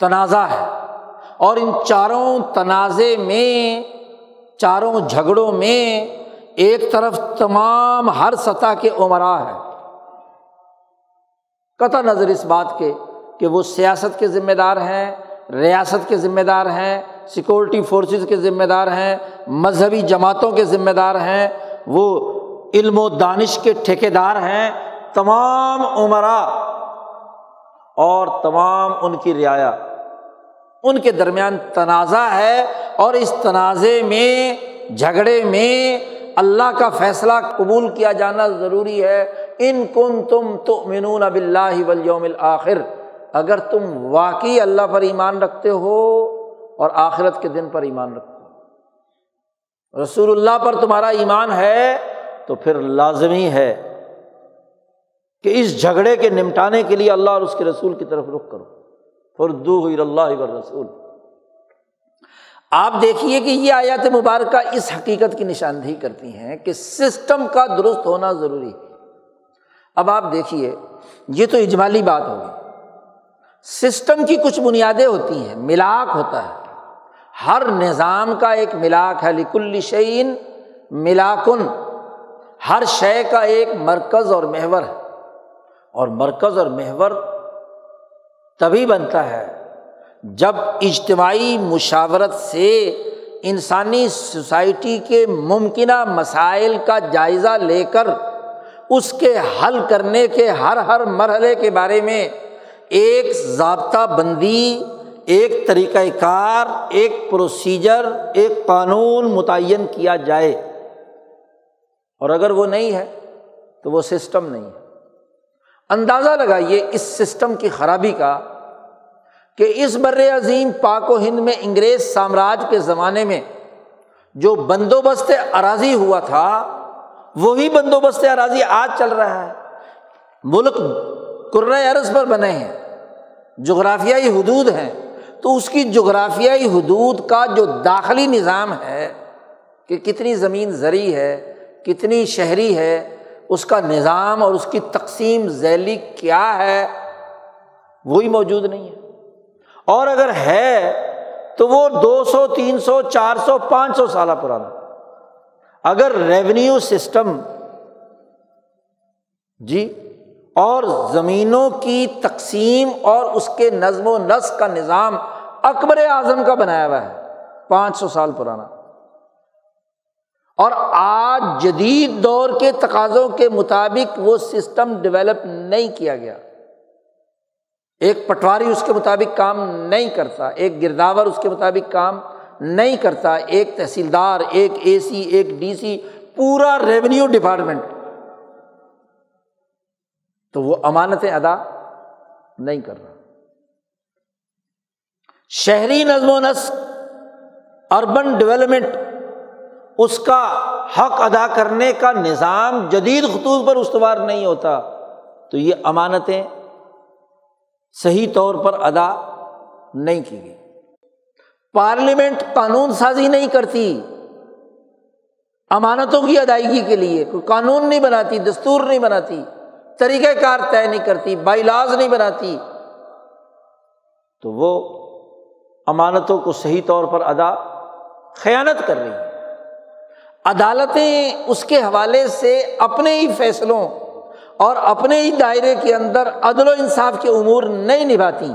تنازع ہے، اور ان چاروں تنازع میں، چاروں جھگڑوں میں ایک طرف تمام ہر سطح کے امراء ہیں، قطع نظر اس بات کے کہ وہ سیاست کے ذمہ دار ہیں، ریاست کے ذمہ دار ہیں، سیکورٹی فورسز کے ذمہ دار ہیں، مذہبی جماعتوں کے ذمہ دار ہیں، وہ علم و دانش کے ٹھیکیدار ہیں، تمام امراء اور تمام ان کی رعایا، ان کے درمیان تنازع ہے، اور اس تنازع میں، جھگڑے میں اللہ کا فیصلہ قبول کیا جانا ضروری ہے۔ ان کنتم تؤمنون باللہ والیوم الآخر، اگر تم واقعی اللہ پر ایمان رکھتے ہو اور آخرت کے دن پر ایمان رکھتے ہو، رسول اللہ پر تمہارا ایمان ہے، تو پھر لازمی ہے کہ اس جھگڑے کے نمٹانے کے لیے اللہ اور اس کے رسول کی طرف رخ کرو، فردوہ الی اللہ والرسول۔ آپ دیکھیے کہ یہ آیات مبارکہ اس حقیقت کی نشاندہی کرتی ہیں کہ سسٹم کا درست ہونا ضروری ہے۔ اب آپ دیکھیے، یہ تو اجمالی بات ہوگی، سسٹم کی کچھ بنیادیں ہوتی ہیں، ملاک ہوتا ہے، ہر نظام کا ایک ملاک ہے، لکل شیء ملاکن، ہر شے کا ایک مرکز اور محور ہے، اور مرکز اور محور تبھی بنتا ہے جب اجتماعی مشاورت سے انسانی سوسائٹی کے ممکنہ مسائل کا جائزہ لے کر اس کے حل کرنے کے ہر مرحلے کے بارے میں ایک ضابطہ بندی، ایک طریقہ کار، ایک پروسیجر، ایک قانون متعین کیا جائے، اور اگر وہ نہیں ہے تو وہ سسٹم نہیں ہے۔ اندازہ لگائیے اس سسٹم کی خرابی کا کہ اس بر عظیم پاک و ہند میں انگریز سامراج کے زمانے میں جو بندوبست اراضی ہوا تھا، وہی بندوبست اراضی آج چل رہا ہے۔ ملک کرۂ ارض پر بنے ہیں، جغرافیائی حدود ہیں، تو اس کی جغرافیائی حدود کا جو داخلی نظام ہے کہ کتنی زمین زرعی ہے، کتنی شہری ہے، اس کا نظام اور اس کی تقسیم ذیلی کیا ہے، وہی موجود نہیں ہے، اور اگر ہے تو وہ 200 300 400 500 سالہ پرانا۔ اگر ریونیو سسٹم اور زمینوں کی تقسیم اور اس کے نظم و نسق کا نظام اکبر اعظم کا بنایا ہوا ہے، 500 سال پرانا، اور آج جدید دور کے تقاضوں کے مطابق وہ سسٹم ڈیولپ نہیں کیا گیا۔ ایک پٹواری اس کے مطابق کام نہیں کرتا، ایک گرداور اس کے مطابق کام نہیں کرتا، ایک تحصیلدار، ایک اے سی، ایک ڈی سی، پورا ریونیو ڈپارٹمنٹ، تو وہ امانتیں ادا نہیں کر رہا۔ شہری نظم و نسق، اربن ڈیولپمنٹ، اس کا حق ادا کرنے کا نظام جدید خطوط پر استوار نہیں ہوتا، تو یہ امانتیں صحیح طور پر ادا نہیں کی گئی۔ پارلیمنٹ قانون سازی نہیں کرتی امانتوں کی ادائیگی کے لیے، کوئی قانون نہیں بناتی، دستور نہیں بناتی، طریقہ کار طے نہیں کرتی، بائی لاز نہیں بناتی، تو وہ امانتوں کو صحیح طور پر خیانت کر رہی ہیں۔ عدالتیں اس کے حوالے سے اپنے ہی فیصلوں اور اپنے ہی دائرے کے اندر عدل و انصاف کے امور نہیں نبھاتی،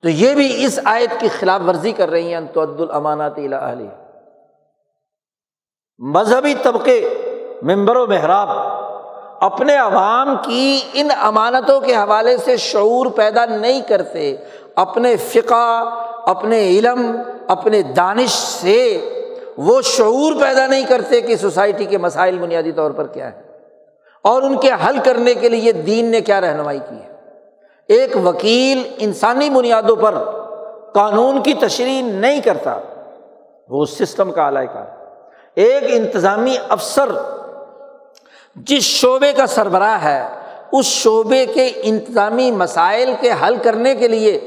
تو یہ بھی اس آیت کی خلاف ورزی کر رہی ہیں، ان تؤدوا الامانات الی اہلہا۔ مذہبی طبقے منبر و محراب اپنے عوام کی ان امانتوں کے حوالے سے شعور پیدا نہیں کرتے، اپنے فقہ، اپنے علم، اپنے دانش سے وہ شعور پیدا نہیں کرتے کہ سوسائٹی کے مسائل بنیادی طور پر کیا ہیں اور ان کے حل کرنے کے لیے دین نے کیا رہنمائی کی ہے۔ ایک وکیل انسانی بنیادوں پر قانون کی تشریح نہیں کرتا، وہ اس سسٹم کا اعلی کار ہے۔ ایک انتظامی افسر جس شعبے کا سربراہ ہے اس شعبے کے انتظامی مسائل کے حل کرنے کے لیے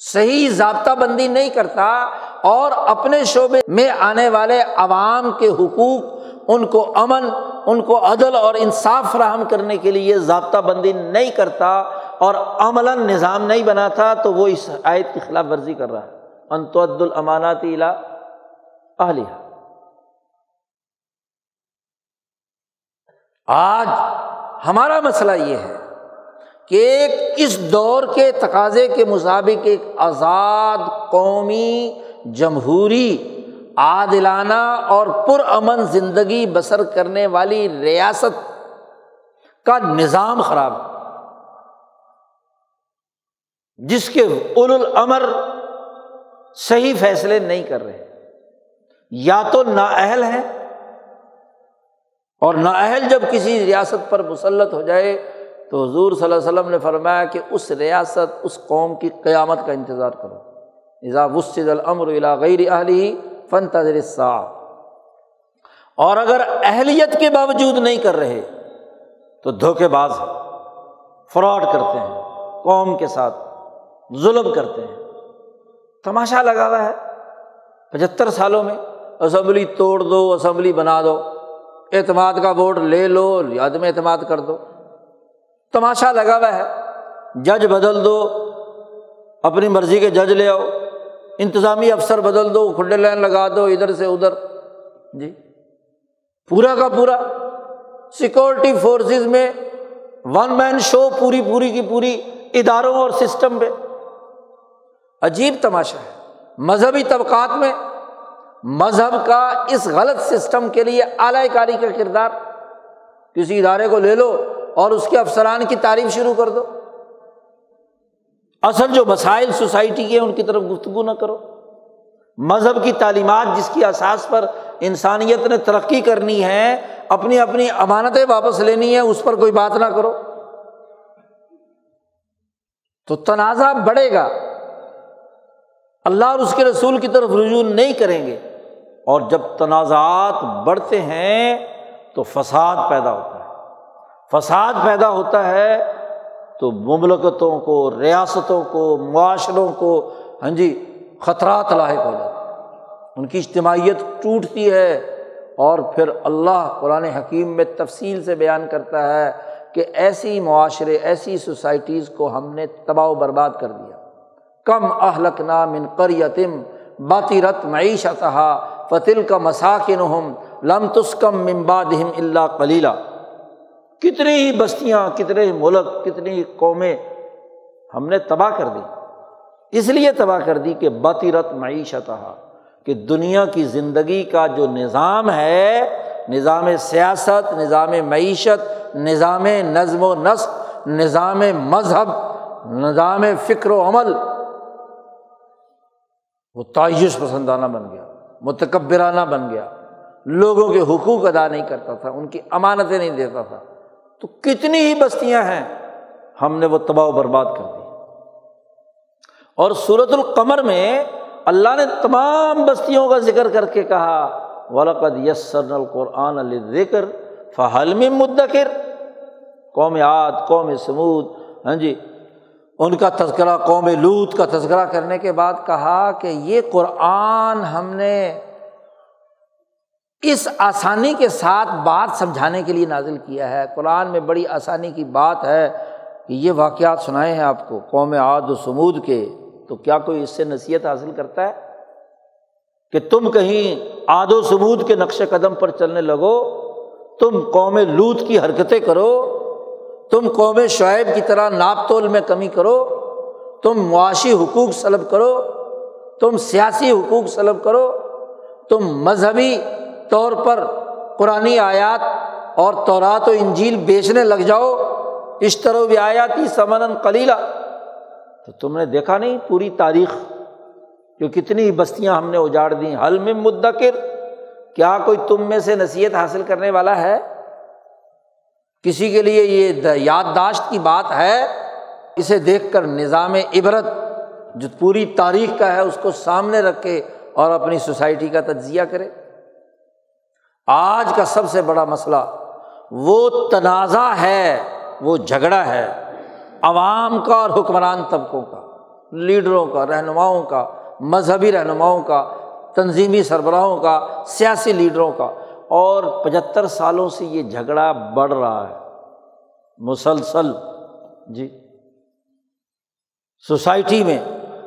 صحیح ضابطہ بندی نہیں کرتا اور اپنے شعبے میں آنے والے عوام کے حقوق، ان کو امن، ان کو عدل اور انصاف فراہم کرنے کے لیے ضابطہ بندی نہیں کرتا اور عملاً نظام نہیں بناتا، تو وہ اس آیت کی خلاف ورزی کر رہا ہے۔ ان تؤدوا الامانات الی اہلھا۔ آج ہمارا مسئلہ یہ ہے کہ اس دور کے تقاضے کے مطابق ایک آزاد قومی جمہوری عادلانہ اور پرامن زندگی بسر کرنے والی ریاست کا نظام خراب ہے، جس کے اولو الامر صحیح فیصلے نہیں کر رہے، یا تو نااہل ہیں، اور نااہل جب کسی ریاست پر مسلط ہو جائے تو حضور صلی اللہ علیہ وسلم نے فرمایا کہ اس ریاست، اس قوم کی قیامت کا انتظار کرو۔ اذا وسد الامر الی غیر اہلہ فانتظر الساعۃ۔ اور اگر اہلیت کے باوجود نہیں کر رہے تو دھوکے باز ہیں، فراڈ کرتے ہیں، قوم کے ساتھ ظلم کرتے ہیں۔ تماشا لگا ہوا ہے 75 سالوں میں، اسمبلی توڑ دو، اسمبلی بنا دو، اعتماد کا ووٹ لے لو، عدم اعتماد کر دو، تماشا لگا ہوا ہے۔ جج بدل دو، اپنی مرضی کے جج لے آؤ، انتظامی افسر بدل دو، کھلے لائن لگا دو ادھر سے ادھر، جی پورا کا پورا سیکورٹی فورسز میں ون مین شو، پوری کی پوری اداروں اور سسٹم پہ۔ عجیب تماشا ہے۔ مذہبی طبقات میں مذہب کا اس غلط سسٹم کے لیے اعلی کاری کا کردار، کسی ادارے کو لے لو اور اس کے افسران کی تعریف شروع کر دو، اصل جو مسائل سوسائٹی کے ان کی طرف گفتگو نہ کرو۔ مذہب کی تعلیمات جس کی اساس پر انسانیت نے ترقی کرنی ہے، اپنی اپنی امانتیں واپس لینی ہے، اس پر کوئی بات نہ کرو تو تنازع بڑھے گا، اللہ اور اس کے رسول کی طرف رجوع نہیں کریں گے، اور جب تنازعات بڑھتے ہیں تو فساد پیدا ہوتا ہے۔ فساد پیدا ہوتا ہے تو مملکتوں کو، ریاستوں کو، معاشروں کو خطرات لاحق ہو جاتے ہیں، ان کی اجتماعیت ٹوٹتی ہے، اور پھر اللہ قرآن حکیم میں تفصیل سے بیان کرتا ہے کہ ایسی معاشرے، ایسی سوسائٹیز کو ہم نے تباہ و برباد کر دیا۔ کم اہلکنا من قریۃ بطرت معیشتھا فتلک مساکنہم لم تسکن من بعدہم الا قلیلا۔ کتنی ہی بستیاں، کتنے ہی ملک، کتنی ہی قومیں ہم نے تباہ کر دی۔ اس لیے تباہ کر دی کہ بطرت معیشتھا، کہ دنیا کی زندگی کا جو نظام ہے، نظام سیاست، نظام معیشت، نظام نظم و نسق، نظام مذہب، نظام فکر و عمل، وہ تعیش پسندانہ بن گیا، متکبرانہ بن گیا، لوگوں کے حقوق ادا نہیں کرتا تھا، ان کی امانتیں نہیں دیتا تھا۔ تو کتنی ہی بستیاں ہیں ہم نے وہ تباہ و برباد کر دی۔ اور سورۃ القمر میں اللہ نے تمام بستیوں کا ذکر کر کے کہا وَلَقَدْ يَسَّرْنَا الْقُرْآنَ لِلذِّكْرِ فَهَلْ مِن مُدَّكِرٍ۔ قوم عاد، قوم ثمود، ان کا تذکرہ، قوم لوط کا تذکرہ کرنے کے بعد کہا کہ یہ قرآن ہم نے اس آسانی کے ساتھ بات سمجھانے کے لیے نازل کیا ہے۔ قرآن میں بڑی آسانی کی بات ہے کہ یہ واقعات سنائے ہیں آپ کو قوم عاد و ثمود کے، تو کیا کوئی اس سے نصیحت حاصل کرتا ہے کہ تم کہیں عاد و ثمود کے نقش قدم پر چلنے لگو، تم قوم لوط کی حرکتیں کرو، تم قوم شعیب کی طرح ناپ تول میں کمی کرو، تم معاشی حقوق سلب کرو، تم سیاسی حقوق سلب کرو، تم مذہبی طور پر قرآنی آیات اور تورات و انجیل بیچنے لگ جاؤ، اشتروا بآیاتی ثمنا قلیلا۔ تو تم نے دیکھا نہیں پوری تاریخ کہ کتنی بستیاں ہم نے اجاڑ دیں، حل من مدکر، کیا کوئی تم میں سے نصیحت حاصل کرنے والا ہے؟ کسی کے لیے یہ یادداشت کی بات ہے؟ اسے دیکھ کر نظام عبرت جو پوری تاریخ کا ہے اس کو سامنے رکھے اور اپنی سوسائٹی کا تجزیہ کرے۔ آج کا سب سے بڑا مسئلہ وہ تنازع ہے، وہ جھگڑا ہے عوام کا اور حکمران طبقوں کا، لیڈروں کا، رہنماؤں کا، مذہبی رہنماؤں کا، تنظیمی سربراہوں کا، سیاسی لیڈروں کا، اور 75 سالوں سے یہ جھگڑا بڑھ رہا ہے مسلسل۔ جی، سوسائٹی میں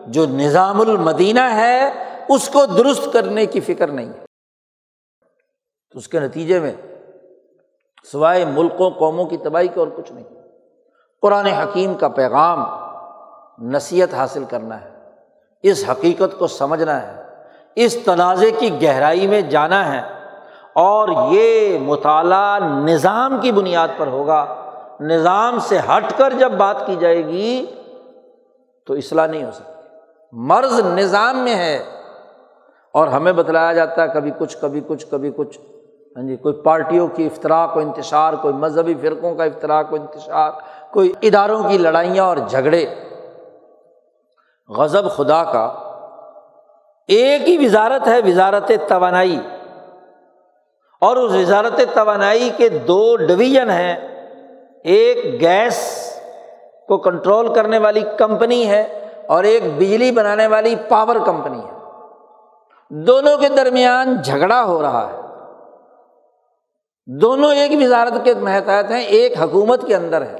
جو نظام المدینہ ہے اس کو درست کرنے کی فکر نہیں ہے، تو اس کے نتیجے میں سوائے ملکوں قوموں کی تباہی کے اور کچھ نہیں۔ قرآن حکیم کا پیغام نصیحت حاصل کرنا ہے، اس حقیقت کو سمجھنا ہے، اس تنازع کی گہرائی میں جانا ہے، اور یہ مطالعہ نظام کی بنیاد پر ہوگا۔ نظام سے ہٹ کر جب بات کی جائے گی تو اصلاح نہیں ہو سکتی۔ مرض نظام میں ہے، اور ہمیں بتلایا جاتا ہے کبھی کچھ کبھی کچھ کبھی کچھ، ہاں جی، کوئی پارٹیوں کی افتراق و انتشار، کوئی مذہبی فرقوں کا افتراق و انتشار، کوئی اداروں کی لڑائیاں اور جھگڑے۔ غضب خدا کا ایک ہی وزارت ہے، وزارت توانائی، اور اس وزارت توانائی کے 2 ڈویژن ہیں، ایک گیس کو کنٹرول کرنے والی کمپنی ہے اور ایک بجلی بنانے والی پاور کمپنی ہے۔ دونوں کے درمیان جھگڑا ہو رہا ہے، دونوں ایک وزارت کے ماتحت ہیں، ایک حکومت کے اندر ہے۔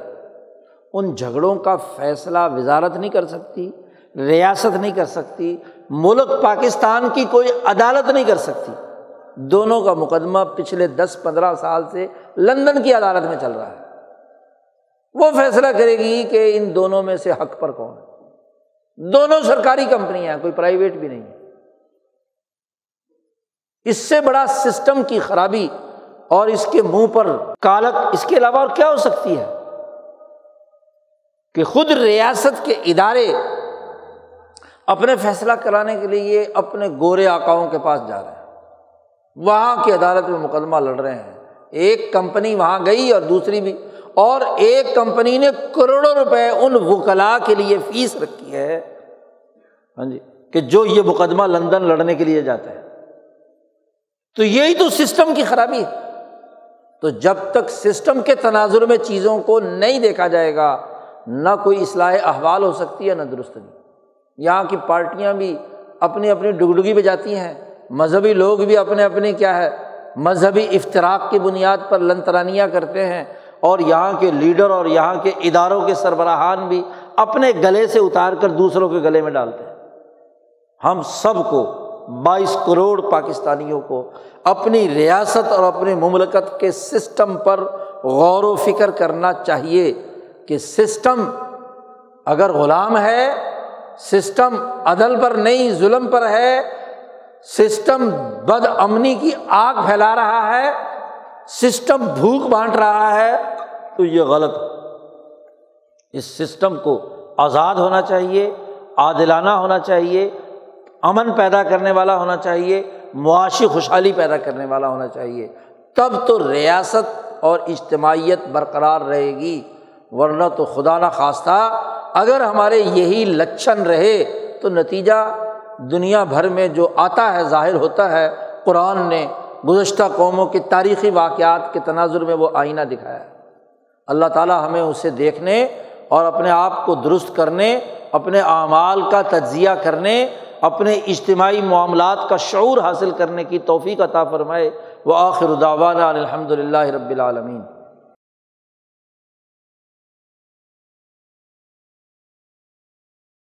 ان جھگڑوں کا فیصلہ وزارت نہیں کر سکتی، ریاست نہیں کر سکتی، ملک پاکستان کی کوئی عدالت نہیں کر سکتی۔ دونوں کا مقدمہ پچھلے 10-15 سال سے لندن کی عدالت میں چل رہا ہے، وہ فیصلہ کرے گی کہ ان دونوں میں سے حق پر کون ہے۔ دونوں سرکاری کمپنیاں ہیں، کوئی پرائیویٹ بھی نہیں ہے۔ اس سے بڑا سسٹم کی خرابی اور اس کے منہ پر کالک اس کے علاوہ اور کیا ہو سکتی ہے کہ خود ریاست کے ادارے اپنے فیصلہ کرانے کے لیے اپنے گورے آقاؤں کے پاس جا رہے ہیں، وہاں کی عدالت میں مقدمہ لڑ رہے ہیں۔ ایک کمپنی وہاں گئی اور دوسری بھی، اور ایک کمپنی نے کروڑوں روپے ان وکلاء کے لیے فیس رکھی ہے، ہاں جی، کہ جو یہ مقدمہ لندن لڑنے کے لیے جاتا ہے۔ تو یہی تو سسٹم کی خرابی ہے۔ تو جب تک سسٹم کے تناظر میں چیزوں کو نہیں دیکھا جائے گا، نہ کوئی اصلاح احوال ہو سکتی ہے، نہ درستگی۔ یہاں کی پارٹیاں بھی اپنی اپنی ڈگڈگی پہ جاتی ہیں، مذہبی لوگ بھی اپنے اپنی کیا ہے مذہبی افتراق کی بنیاد پر لن ترانیاں کرتے ہیں، اور یہاں کے لیڈر اور یہاں کے اداروں کے سربراہان بھی اپنے گلے سے اتار کر دوسروں کے گلے میں ڈالتے ہیں۔ ہم سب کو 22 کروڑ پاکستانیوں کو اپنی ریاست اور اپنی مملکت کے سسٹم پر غور و فکر کرنا چاہیے کہ سسٹم اگر غلام ہے، سسٹم عدل پر نہیں ظلم پر ہے، سسٹم بد امنی کی آگ پھیلا رہا ہے، سسٹم بھوک بانٹ رہا ہے، تو یہ غلط ہے۔ اس سسٹم کو آزاد ہونا چاہیے، عادلانہ ہونا چاہیے، امن پیدا کرنے والا ہونا چاہیے، معاشی خوشحالی پیدا کرنے والا ہونا چاہیے، تب تو ریاست اور اجتماعیت برقرار رہے گی۔ ورنہ تو خدا نہ خواستہ اگر ہمارے یہی لچھن رہے تو نتیجہ دنیا بھر میں جو آتا ہے ظاہر ہوتا ہے۔ قرآن نے گزشتہ قوموں کے تاریخی واقعات کے تناظر میں وہ آئینہ دکھایا ہے۔ اللہ تعالیٰ ہمیں اسے دیکھنے اور اپنے آپ کو درست کرنے، اپنے اعمال کا تجزیہ کرنے، اپنے اجتماعی معاملات کا شعور حاصل کرنے کی توفیق عطا فرمائے۔ وآخر دعوانا الحمد للہ رب العالمین۔